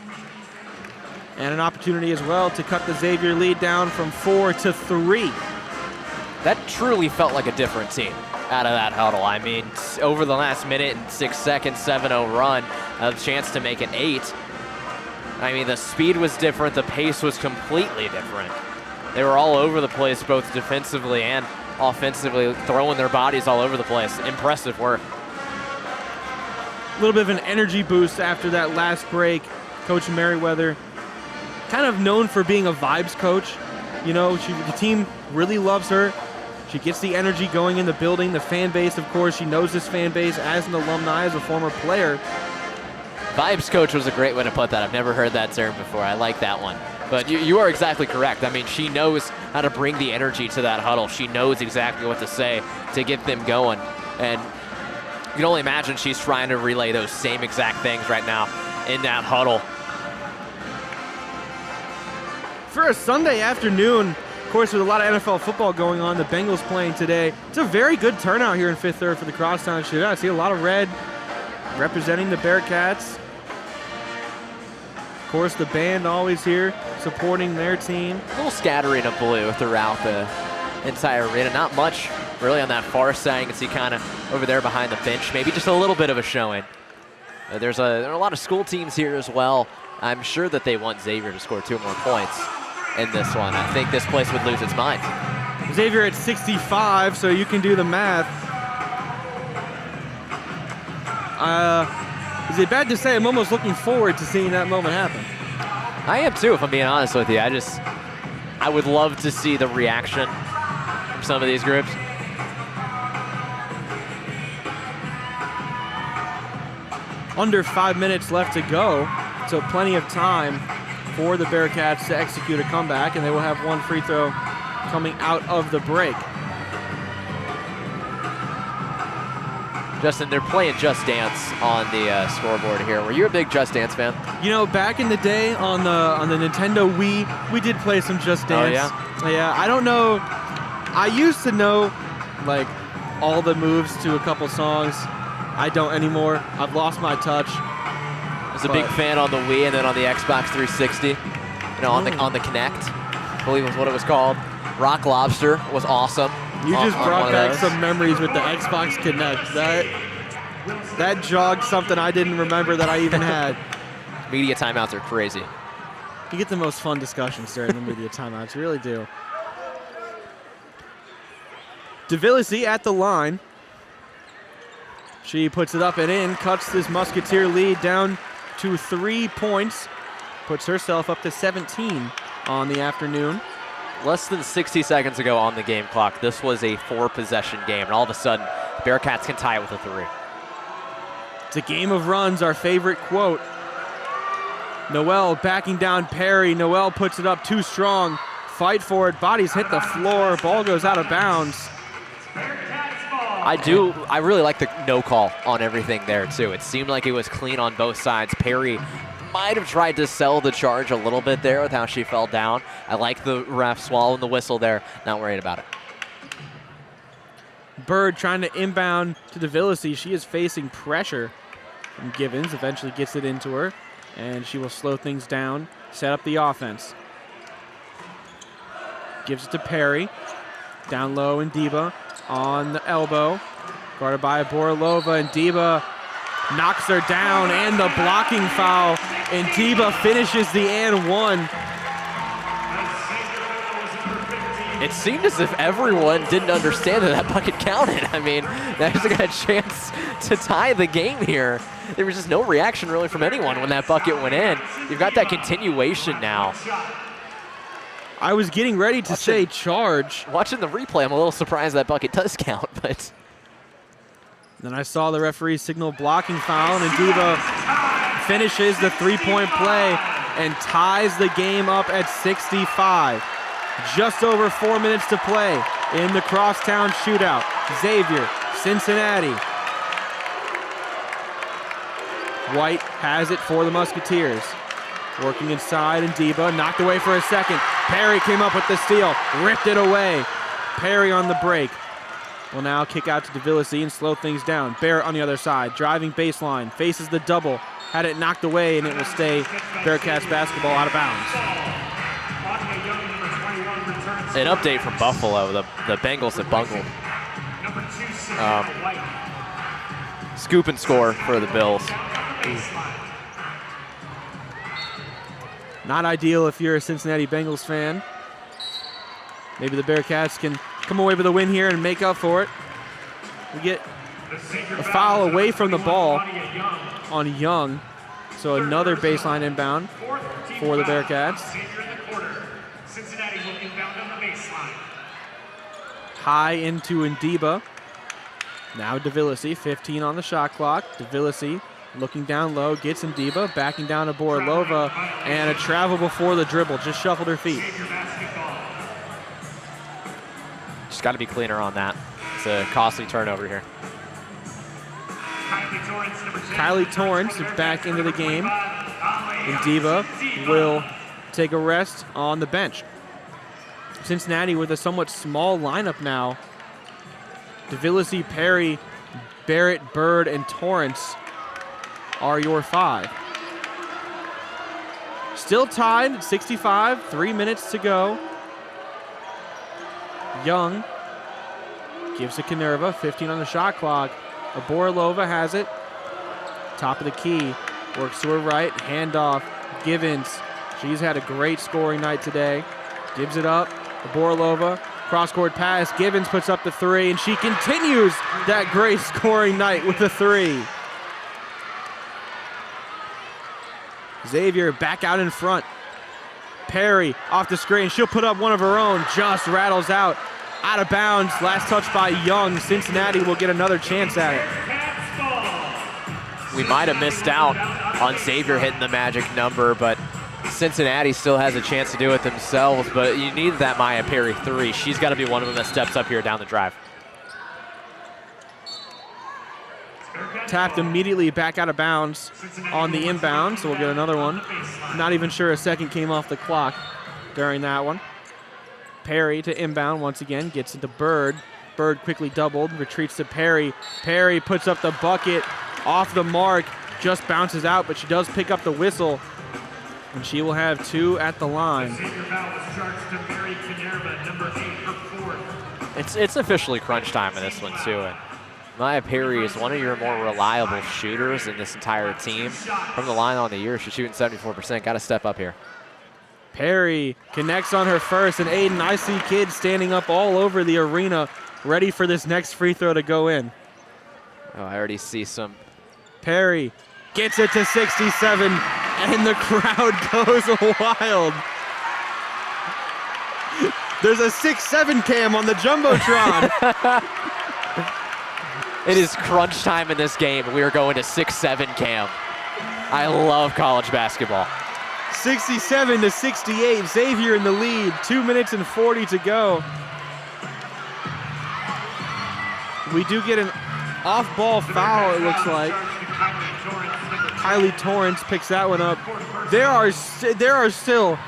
And an opportunity as well to cut the Xavier lead down from 4 to 3. That truly felt like a different team out of that huddle. I mean, over the last minute and 6 seconds, 7-0 run, a chance to make it 8. I mean, the speed was different. The pace was completely different. They were all over the place, both defensively and offensively, throwing their bodies all over the place. Impressive work. A little bit of an energy boost after that last break. Coach Merriweather, kind of known for being a vibes coach. You know, the team really loves her. She gets the energy going in the building. The fan base, of course, she knows this fan base as an alumni, as a former player. Vibes coach was a great way to put that. I've never heard that term before. I like that one. But you are exactly correct. I mean, she knows how to bring the energy to that huddle. She knows exactly what to say to get them going. And you can only imagine she's trying to relay those same exact things right now in that huddle. For a Sunday afternoon, of course, with a lot of NFL football going on, the Bengals playing today, it's a very good turnout here in Fifth Third for the Crosstown Shootout. I see a lot of red representing the Bearcats. Of course, the band always here supporting their team. A little scattering of blue throughout the entire arena. Not much really on that far side. You can see kind of over there behind the bench, maybe just a little bit of a showing. There are a lot of school teams here as well. I'm sure that they want Xavier to score 2 more points in this one. I think this place would lose its mind. Xavier at 65, so you can do the math. Is it bad to say I'm almost looking forward to seeing that moment happen? I am too, if I'm being honest with you. I would love to see the reaction from some of these groups. Under 5 minutes left to go, so plenty of time for the Bearcats to execute a comeback, and they will have one free throw coming out of the break. Justin, they're playing Just Dance on the scoreboard here. Were you a big Just Dance fan? You know, back in the day on the Nintendo Wii, we did play some Just Dance. Oh, yeah? Yeah, I don't know. I used to know, like, all the moves to a couple songs. I don't anymore. I've lost my touch. I was a big fan on the Wii and then on the Xbox 360. You know, on the Kinect, I believe was what it was called. Rock Lobster was awesome. You just brought back some memories with the Xbox Kinect. That jogged something I didn't remember that I even had. Media timeouts are crazy. You get the most fun discussions during the media timeouts. You really do. DeVillasy at the line. She puts it up and in, cuts this Musketeer lead down to 3 points, puts herself up to 17 on the afternoon. Less than 60 seconds ago on the game clock, this was a 4-possession game, and all of a sudden, Bearcats can tie it with a 3. It's a game of runs, our favorite quote. Noel backing down Perry. Noel puts it up too strong. Fight for it. Bodies hit the floor. Ball goes out of bounds. I really like the no call on everything there, too. It seemed like it was clean on both sides. Perry might have tried to sell the charge a little bit there with how she fell down. I like the ref swallowing the whistle there. Not worried about it. Bird trying to inbound to DeVillisi. She is facing pressure from Givens. Eventually gets it into her, and she will slow things down, set up the offense. Gives it to Perry. Down low, and Diba on the elbow. Guarded by Borlova, and Diba knocks her down, and the blocking foul. And Diba finishes the and one. It seemed as if everyone didn't understand that bucket counted. I mean, they actually got a chance to tie the game here. There was just no reaction really from anyone when that bucket went in. You've got that continuation now. I was getting ready to say charge. Watching the replay, I'm a little surprised that bucket does count, but. Then I saw the referee signal blocking foul, and Diba finishes the three-point play and ties the game up at 65. Just over 4 minutes to play in the crosstown shootout. Xavier, Cincinnati. White has it for the Musketeers. Working inside, and Diba knocked away for a second. Perry came up with the steal, ripped it away. Perry on the break. Will now kick out to DeVillisi and slow things down. Barrett on the other side, driving baseline, faces the double. Had it knocked away, and it will stay Bearcats basketball out of bounds. An update from Buffalo. The Bengals have bungled. Scoop and score for the Bills. Not ideal if you're a Cincinnati Bengals fan. Maybe the Bearcats can come away with a win here and make up for it. We get a foul away from the ball on Young. So another baseline inbound for the Bearcats. High into Ndiba. Now DeVillisi, 15 on the shot clock. DeVillisi looking down low, gets Ndiba, backing down to Borlova, and a travel before the dribble. Just shuffled her feet. Just got to be cleaner on that. It's a costly turnover here. Kylie Torrance back into the game. Ndiba will take a rest on the bench. Cincinnati with a somewhat small lineup now. DeVillisi, Perry, Barrett, Bird, and Torrance are your 5. Still tied at 65, 3 minutes to go. Young gives to Kanerva, 15 on the shot clock. Borlova has it. Top of the key, works to her right, handoff, Givens. She's had a great scoring night today. Gives it up, Borlova, cross-court pass. Givens puts up the 3, and she continues that great scoring night with a 3. Xavier back out in front. Perry off the screen. She'll put up one of her own. Just rattles out of bounds. Last touch by Young. Cincinnati will get another chance at it. We might have missed out on Xavier hitting the magic number, but Cincinnati still has a chance to do it themselves. But you need that Maya Perry 3. She's got to be one of them that steps up here down the drive. Tapped immediately back out of bounds on the inbound, so we'll get another one. Not even sure a second came off the clock during that one. Perry to inbound once again, gets into Bird. Bird quickly doubled, retreats to Perry. Perry puts up the bucket off the mark, just bounces out, but she does pick up the whistle, and she will have 2 at the line. It's officially crunch time in this one, too. And Maya Perry is one of your more reliable shooters in this entire team. From the line on the year, she's shooting 74%. Got to step up here. Perry connects on her first, and Aidan, I see kids standing up all over the arena ready for this next free throw to go in. Oh, I already see some. Perry gets it to 67, and the crowd goes wild. There's a 6-7 cam on the Jumbotron. It is crunch time in this game. We are going to 6-7 cam. I love college basketball. 67-68, Xavier in the lead. 2 minutes and 40 to go. We do get an off-ball foul, it looks like. Kylie Torrance picks that one up. There are still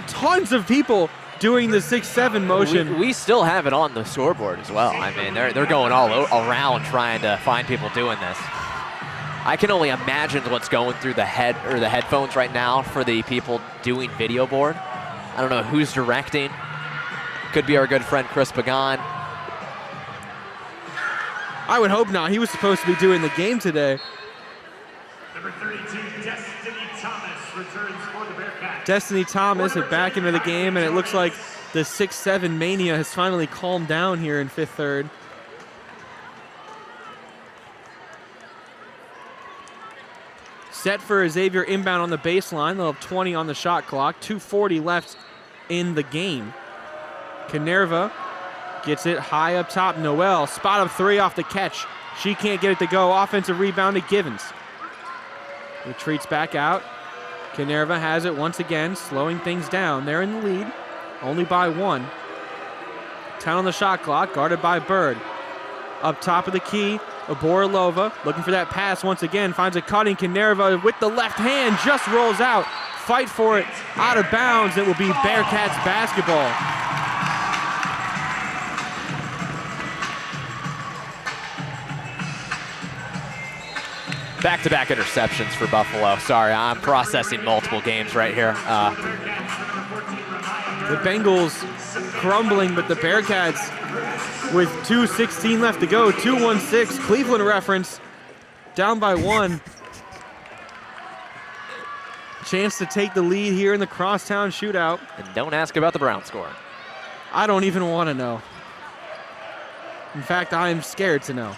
tons of people doing the 6-7 motion. We still have it on the scoreboard as well. I mean, they're going all around trying to find people doing this. I can only imagine what's going through the headphones right now for the people doing video board. I don't know who's directing. Could be our good friend Chris Pagan. I would hope not. He was supposed to be doing the game today. Number 32, Destiny Thomas returns for the Bearcats. Destiny Thomas is back into the game, and it looks like the 6-7 mania has finally calmed down here in fifth third. Set for Xavier inbound on the baseline. They'll have 20 on the shot clock. 2:40 left in the game. Canerva gets it high up top. Noel, spot up three off the catch. She can't get it to go. Offensive rebound to Givens. Retreats back out. Canerva has it once again, slowing things down. They're in the lead, only by 1. 10 on the shot clock, guarded by Bird. Up top of the key, Oborolova looking for that pass once again, finds a cutting. Canerva with the left hand, just rolls out. Fight for it, out of bounds. It will be Bearcats basketball. Back-to-back interceptions for Buffalo. Sorry, I'm processing multiple games right here. The Bengals crumbling, but the Bearcats with 2:16 left to go. 2:16, Cleveland reference, down by 1. Chance to take the lead here in the crosstown shootout. And don't ask about the Brown score. I don't even want to know. In fact, I am scared to know.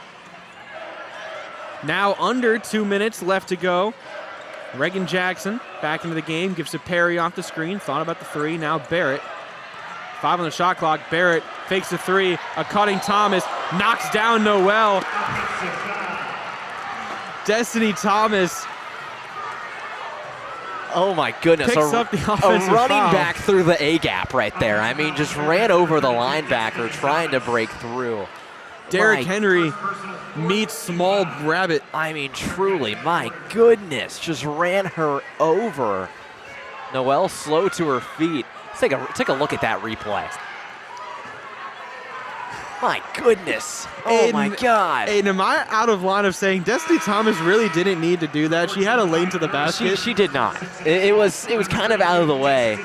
Now under 2 minutes left to go. Reagan Jackson back into the game, gives to Perry off the screen. Thought about the three, now Barrett. 5 on the shot clock. Barrett fakes the three. A cutting Thomas knocks down Noel. Destiny Thomas. Oh my goodness, Picks up the offensive running foul. back through the A-gap right there. I mean, just ran over the linebacker trying to break through. Derrick Henry meets Small Rabbit. I mean, truly, my goodness, just ran her over. Noel slow to her feet. Let's take a look at that replay. My goodness. Oh my God. Aiden, am I out of line of saying Destiny Thomas really didn't need to do that? She had a lane to the basket. She did not. It was kind of out of the way.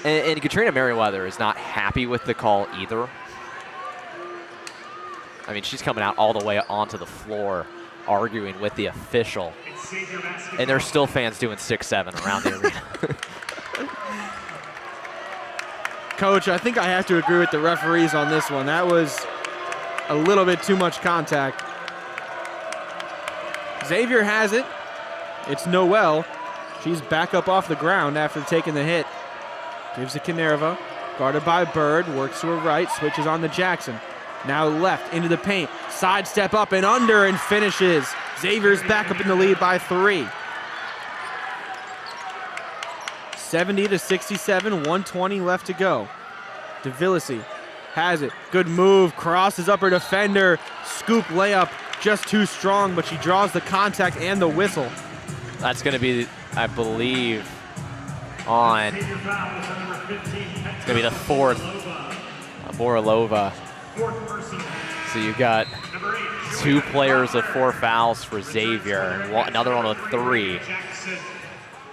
And Katrina Merriweather is not happy with the call either. I mean, she's coming out all the way onto the floor, arguing with the official. And there's still fans doing 6-7 around the arena. Coach, I think I have to agree with the referees on this one. That was a little bit too much contact. Xavier has it. It's Noel. She's back up off the ground after taking the hit. Gives it Canerva. Guarded by Bird. Works to her right. Switches on to Jackson. Now left into the paint. Sidestep up and under and finishes. Xavier's back up in the lead by 3. 70-67, 120 left to go. DeVillisi has it. Good move. Crosses up her defender. Scoop layup. Just too strong, but she draws the contact and the whistle. That's going to be, I believe, on. It's going to be the 4th. Borolova. So you've got 2 players of 4 fouls for Xavier, and another one with 3.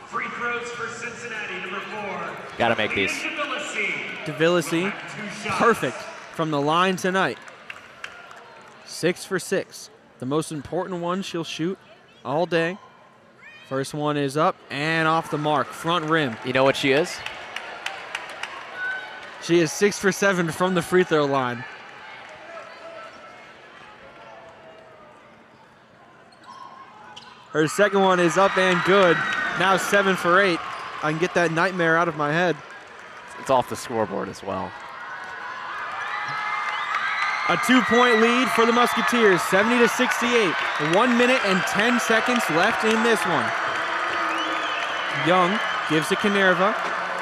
Free throws for Cincinnati, number 4. Got to make these. DeVillisi, perfect from the line tonight. 6 for 6. The most important one she'll shoot all day. First one is up and off the mark, front rim. You know what she is? She is 6 for 7 from the free throw line. Her second one is up and good. Now 7 for 8. I can get that nightmare out of my head. It's It's off the scoreboard as well. A 2-point lead for the Musketeers, 70-68. 1 minute and 10 seconds left in this one. Young gives to Canerva,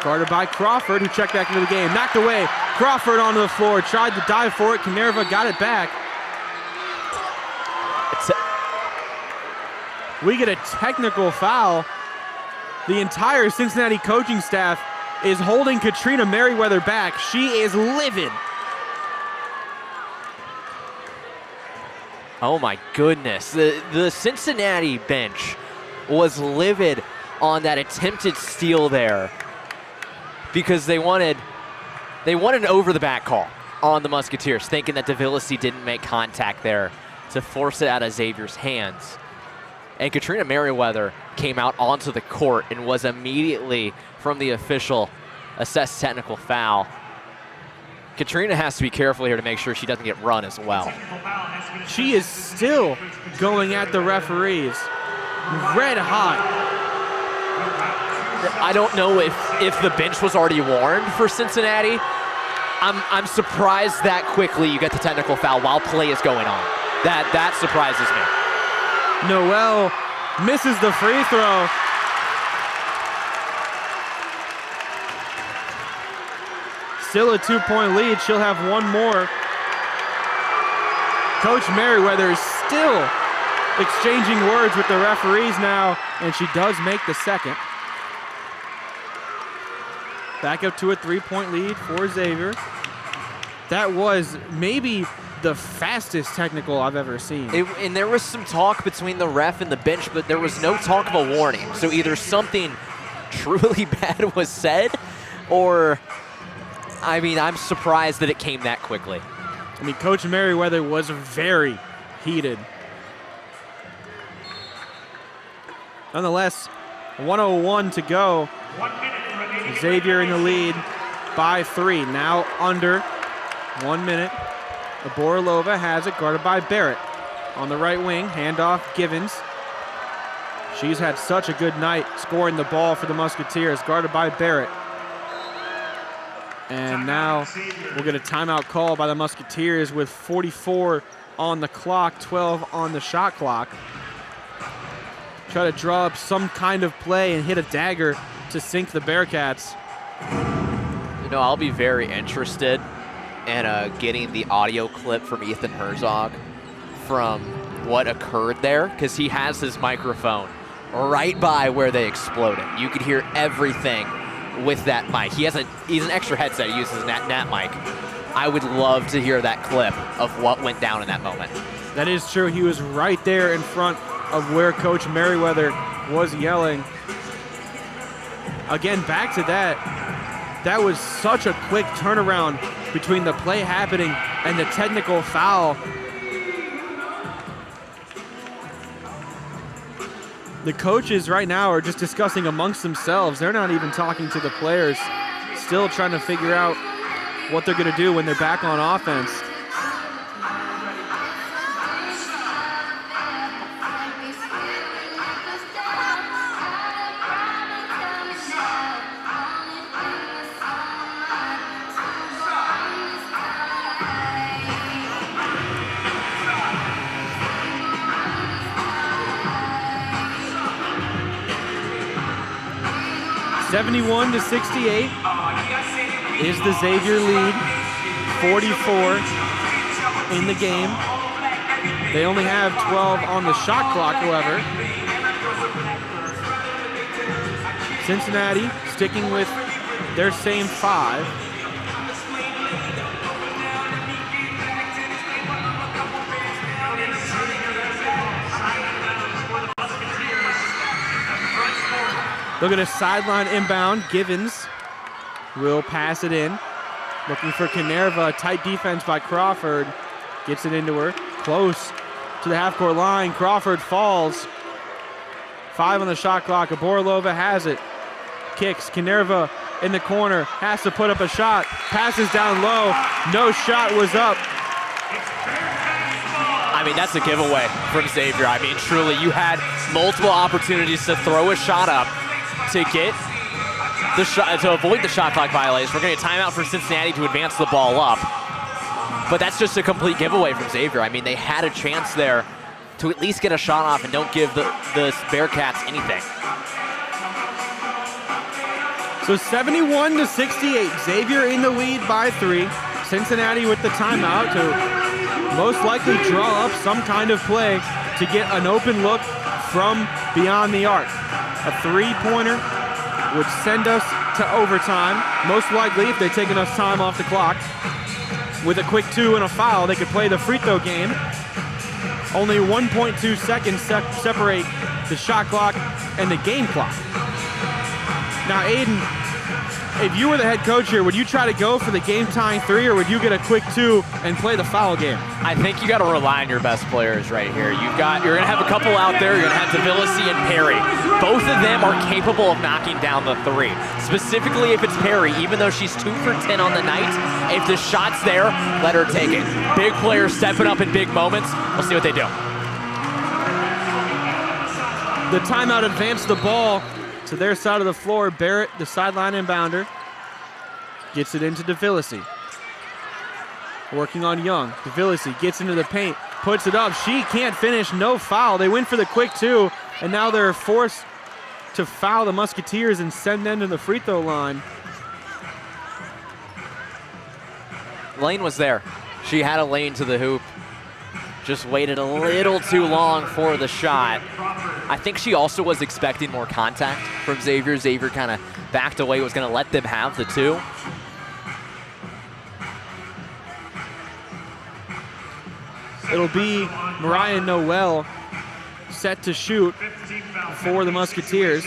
guarded by Crawford, who checked back into the game. Knocked away. Crawford onto the floor, tried to dive for it. Canerva got it back. We get a technical foul. The entire Cincinnati coaching staff is holding Katrina Merriweather back. She is livid. Oh my goodness. The Cincinnati bench was livid on that attempted steal there because they wanted an over the back call on the Musketeers, thinking that DeVillesi didn't make contact there to force it out of Xavier's hands. And Katrina Merriweather came out onto the court and was immediately, from the official, assessed technical foul. Katrina has to be careful here to make sure she doesn't get run as well. She is still going at the referees, red hot. I don't know if the bench was already warned for Cincinnati. I'm surprised that quickly you get the technical foul while play is going on. That surprises me. Noel misses the free throw. Still a 2-point lead. She'll have one more. Coach Merriweather is still exchanging words with the referees now, and she does make the second. Back up to a 3-point lead for Xavier. That was maybe the fastest technical I've ever seen. And there was some talk between the ref and the bench, but there was no talk of a warning. So either something truly bad was said, or, I mean, I'm surprised that it came that quickly. I mean, Coach Merriweather was very heated. Nonetheless, 1:01 to go. Xavier in the lead by 3. Now under 1 minute. Borilova has it, guarded by Barrett. On the right wing, handoff Givens. She's had such a good night scoring the ball for the Musketeers, guarded by Barrett. And now we'll get a timeout call by the Musketeers with 44 on the clock, 12 on the shot clock. Try to draw up some kind of play and hit a dagger to sink the Bearcats. You know, I'll be very interested in getting the audio clip from Ethan Herzog from what occurred there, because he has his microphone right by where they exploded. You could hear everything with that mic. He's an extra headset. He uses that mic. I would love to hear that clip of what went down in that moment. That is true. He was right there in front of where Coach Merriweather was yelling. Again, back to that. That was such a quick turnaround between the play happening and the technical foul. The coaches right now are just discussing amongst themselves. They're not even talking to the players, still trying to figure out what they're going to do when they're back on offense. (71-68) is the Xavier lead. 44 in the game. They only have 12 on the shot clock, however. Cincinnati sticking with their same 5. Look at a sideline inbound. Givens will pass it in. Looking for Canerva. Tight defense by Crawford. Gets it into her. Close to the half-court line. Crawford falls. 5 on the shot clock. Borilova has it. Kicks. Canerva in the corner. Has to put up a shot. Passes down low. No shot was up. I mean, that's a giveaway from Xavier. I mean, truly, you had multiple opportunities to throw a shot up to get to avoid the shot clock violation. We're going to timeout for Cincinnati to advance the ball up. But that's just a complete giveaway from Xavier. I mean, they had a chance there to at least get a shot off and don't give the Bearcats anything. So 71-68, Xavier in the lead by 3. Cincinnati with the timeout to most likely draw up some kind of play to get an open look from beyond the arc. A 3-pointer would send us to overtime, most likely if they take enough time off the clock. With a quick 2 and a foul, they could play the free throw game. Only 1.2 seconds separate the shot clock and the game clock. Now, Aidan, if you were the head coach here, would you try to go for the game-tying 3, or would you get a quick 2 and play the foul game? I think you got to rely on your best players right here. You're going to have a couple out there. You're going to have Devilisi and Perry. Both of them are capable of knocking down the 3. Specifically, if it's Perry, even though she's 2 for 10 on the night, if the shot's there, let her take it. Big players stepping up in big moments. We'll see what they do. The timeout advanced the ball to their side of the floor. Barrett, the sideline inbounder, gets it into Devilisi. Working on Young. Devilisi gets into the paint, puts it up. She can't finish, no foul. They went for the quick 2, and now they're forced to foul the Musketeers and send them to the free throw line. Lane was there. She had a lane to the hoop. Just waited a little too long for the shot. I think she also was expecting more contact from Xavier. Xavier kind of backed away, was going to let them have the 2. It'll be Mariah Noel set to shoot for the Musketeers.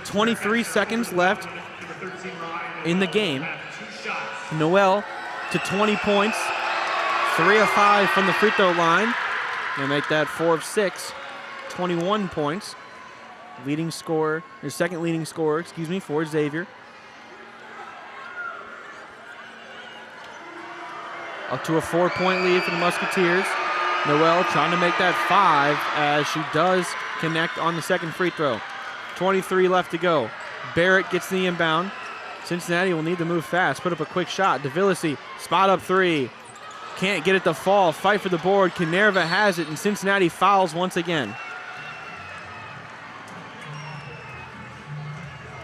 23 seconds left in the game. Noel to 20 points. 3 of 5 from the free throw line. They make that 4 of 6. 21 points. Leading scorer, or second leading scorer, for Xavier. Up to a 4-point lead for the Musketeers. Noel trying to make that 5 as she does connect on the second free throw. 23 left to go. Barrett gets the inbound. Cincinnati will need to move fast, put up a quick shot. Devilisi, spot up 3. Can't get it to fall. Fight for the board. Canerva has it, and Cincinnati fouls once again.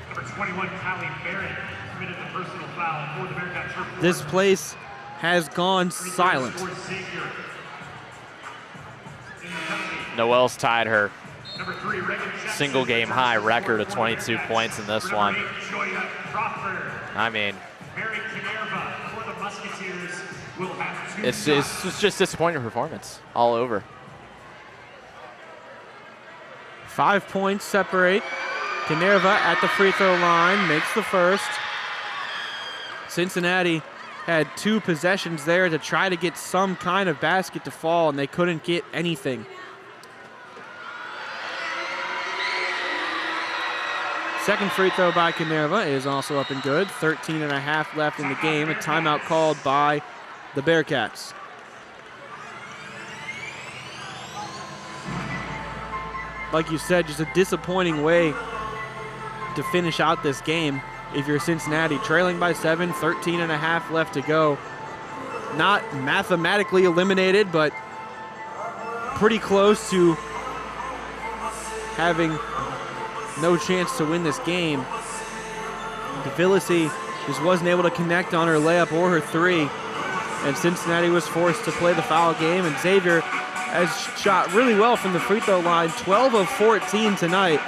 Number 21, Callie Barrett, committed the personal foul for the Bearcats. This place has gone silent. Noel's tied her single game high record of 22 points in this one. I mean, it's just disappointing performance all over. 5 points separate. Canerva at the free throw line makes the first. Cincinnati had 2 possessions there to try to get some kind of basket to fall, and they couldn't get anything. Second free throw by Canerva is also up and good. 13.5 left in the game. A timeout called by the Bearcats. Like you said, just a disappointing way to finish out this game. If you're Cincinnati, trailing by 7, 13.5 left to go. Not mathematically eliminated, but pretty close to having no chance to win this game. Devilisi just wasn't able to connect on her layup or her 3, and Cincinnati was forced to play the foul game, and Xavier has shot really well from the free throw line, 12 of 14 tonight.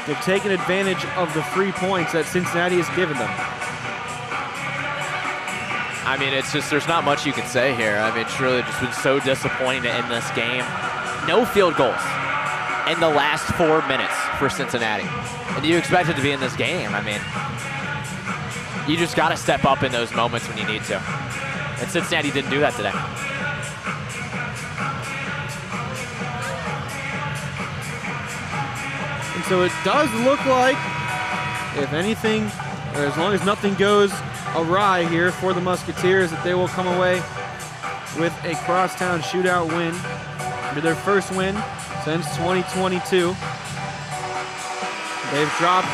They've taken advantage of the 3 points that Cincinnati has given them. I mean, it's just, there's not much you can say here. I mean, it's really just been so disappointing to end this game. No field goals in the last 4 minutes for Cincinnati. And you expect it to be in this game. I mean, you just got to step up in those moments when you need to. And Cincinnati didn't do that today. And so it does look like, if anything, or as long as nothing goes awry here for the Musketeers, that they will come away with a crosstown shootout win. To their first win since 2022. They've dropped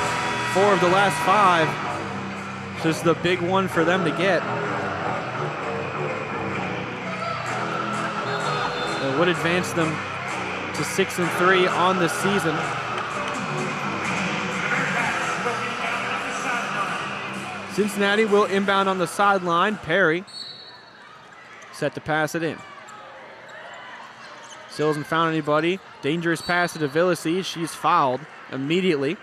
4 of the last 5. This is the big one for them to get. It would advance them to 6-3 on the season. Cincinnati will inbound on the sideline. Perry set to pass it in. Still hasn't found anybody. Dangerous pass to Devilisi. She's fouled immediately.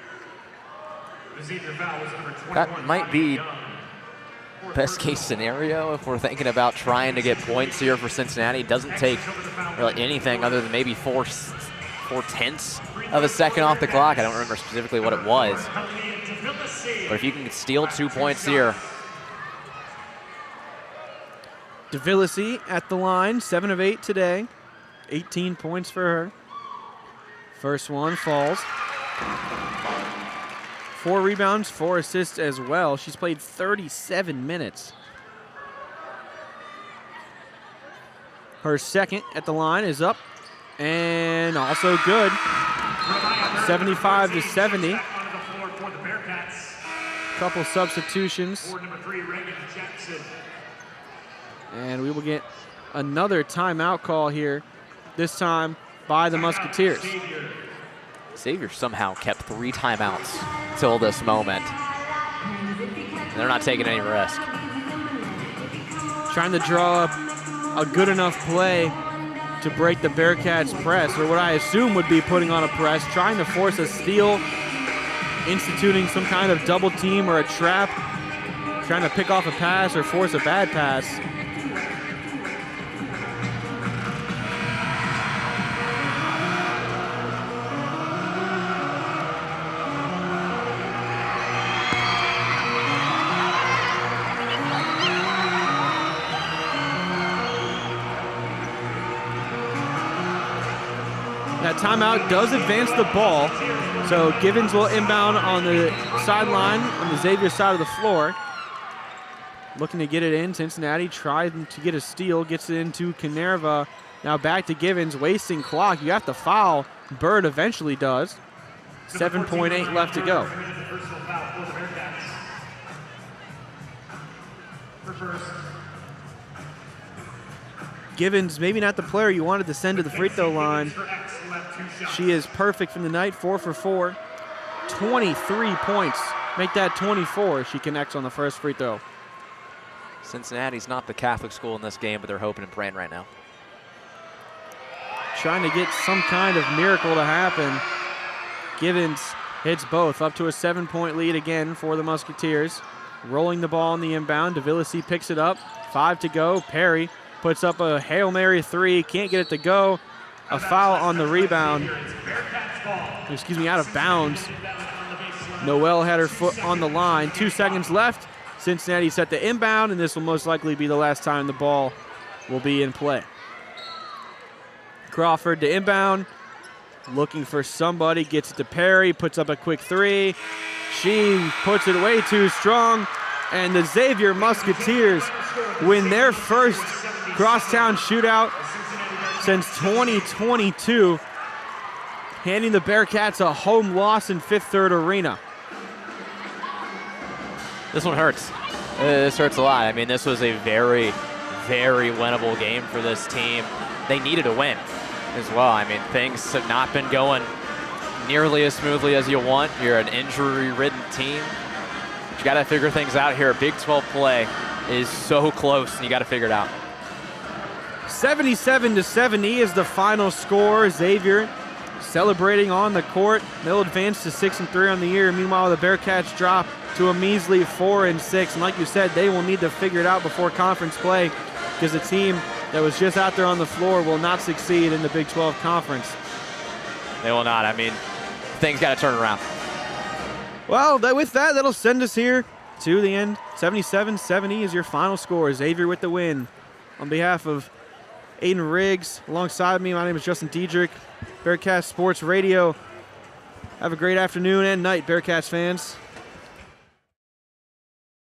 That might be best case scenario if we're thinking about trying to get points here for Cincinnati. It doesn't take really anything other than maybe 4/10 of a second off the clock. I don't remember specifically what it was. But if you can steal 2 points here. Devilisi at the line, 7 of 8 today. 18 points for her. First one falls. 4 rebounds, 4 assists as well. She's played 37 minutes. Her second at the line is up and also good. 75-70. Couple substitutions. And we will get another timeout call here, this time by the Musketeers. Xavier somehow kept 3 timeouts till this moment. They're not taking any risk. Trying to draw up a good enough play to break the Bearcats' press, or what I assume would be putting on a press, trying to force a steal, instituting some kind of double team or a trap, trying to pick off a pass or force a bad pass. That timeout does advance the ball, so Givens will inbound on the sideline on the Xavier side of the floor. Looking to get it in. Cincinnati tried to get a steal, gets it into Canerva. Now back to Givens, wasting clock. You have to foul. Bird eventually does. 7.8 left to go. Givens, maybe not the player you wanted to send to the free throw line. She is perfect from the night, 4 for 4. 23 points. Make that 24. She connects on the first free throw. Cincinnati's not the Catholic school in this game, but they're hoping and praying right now. Trying to get some kind of miracle to happen. Givens hits both, up to a 7-point lead again for the Musketeers. Rolling the ball on the inbound. Devilisi picks it up. 5 to go. Perry puts up a Hail Mary 3. Can't get it to go. A foul on the rebound. Excuse me, out of bounds. Noel had her foot on the line. 2 seconds left. Cincinnati set the inbound, and this will most likely be the last time the ball will be in play. Crawford to inbound. Looking for somebody. Gets it to Perry. Puts up a quick 3. She puts it way too strong. And the Xavier Musketeers win their first crosstown shootout since 2022, handing the Bearcats a home loss in Fifth Third Arena. This one hurts. This hurts a lot. I mean, this was a very, very winnable game for this team. They needed a win as well. I mean, things have not been going nearly as smoothly as you want. You're an injury-ridden team. But you got to figure things out here. Big 12 play is so close, and you got to figure it out. 77-70 is the final score. Xavier celebrating on the court. They'll advance to 6-3 on the year. Meanwhile, the Bearcats drop to a measly 4-6. And like you said, they will need to figure it out before conference play, because the team that was just out there on the floor will not succeed in the Big 12 Conference. They will not. I mean, things got to turn around. Well, with that, that'll send us here to the end. 77-70 is your final score. Xavier with the win. On behalf of Aidan Riggs, alongside me, my name is Justin Dedrick, Bearcats Sports Radio. Have a great afternoon and night, Bearcats fans.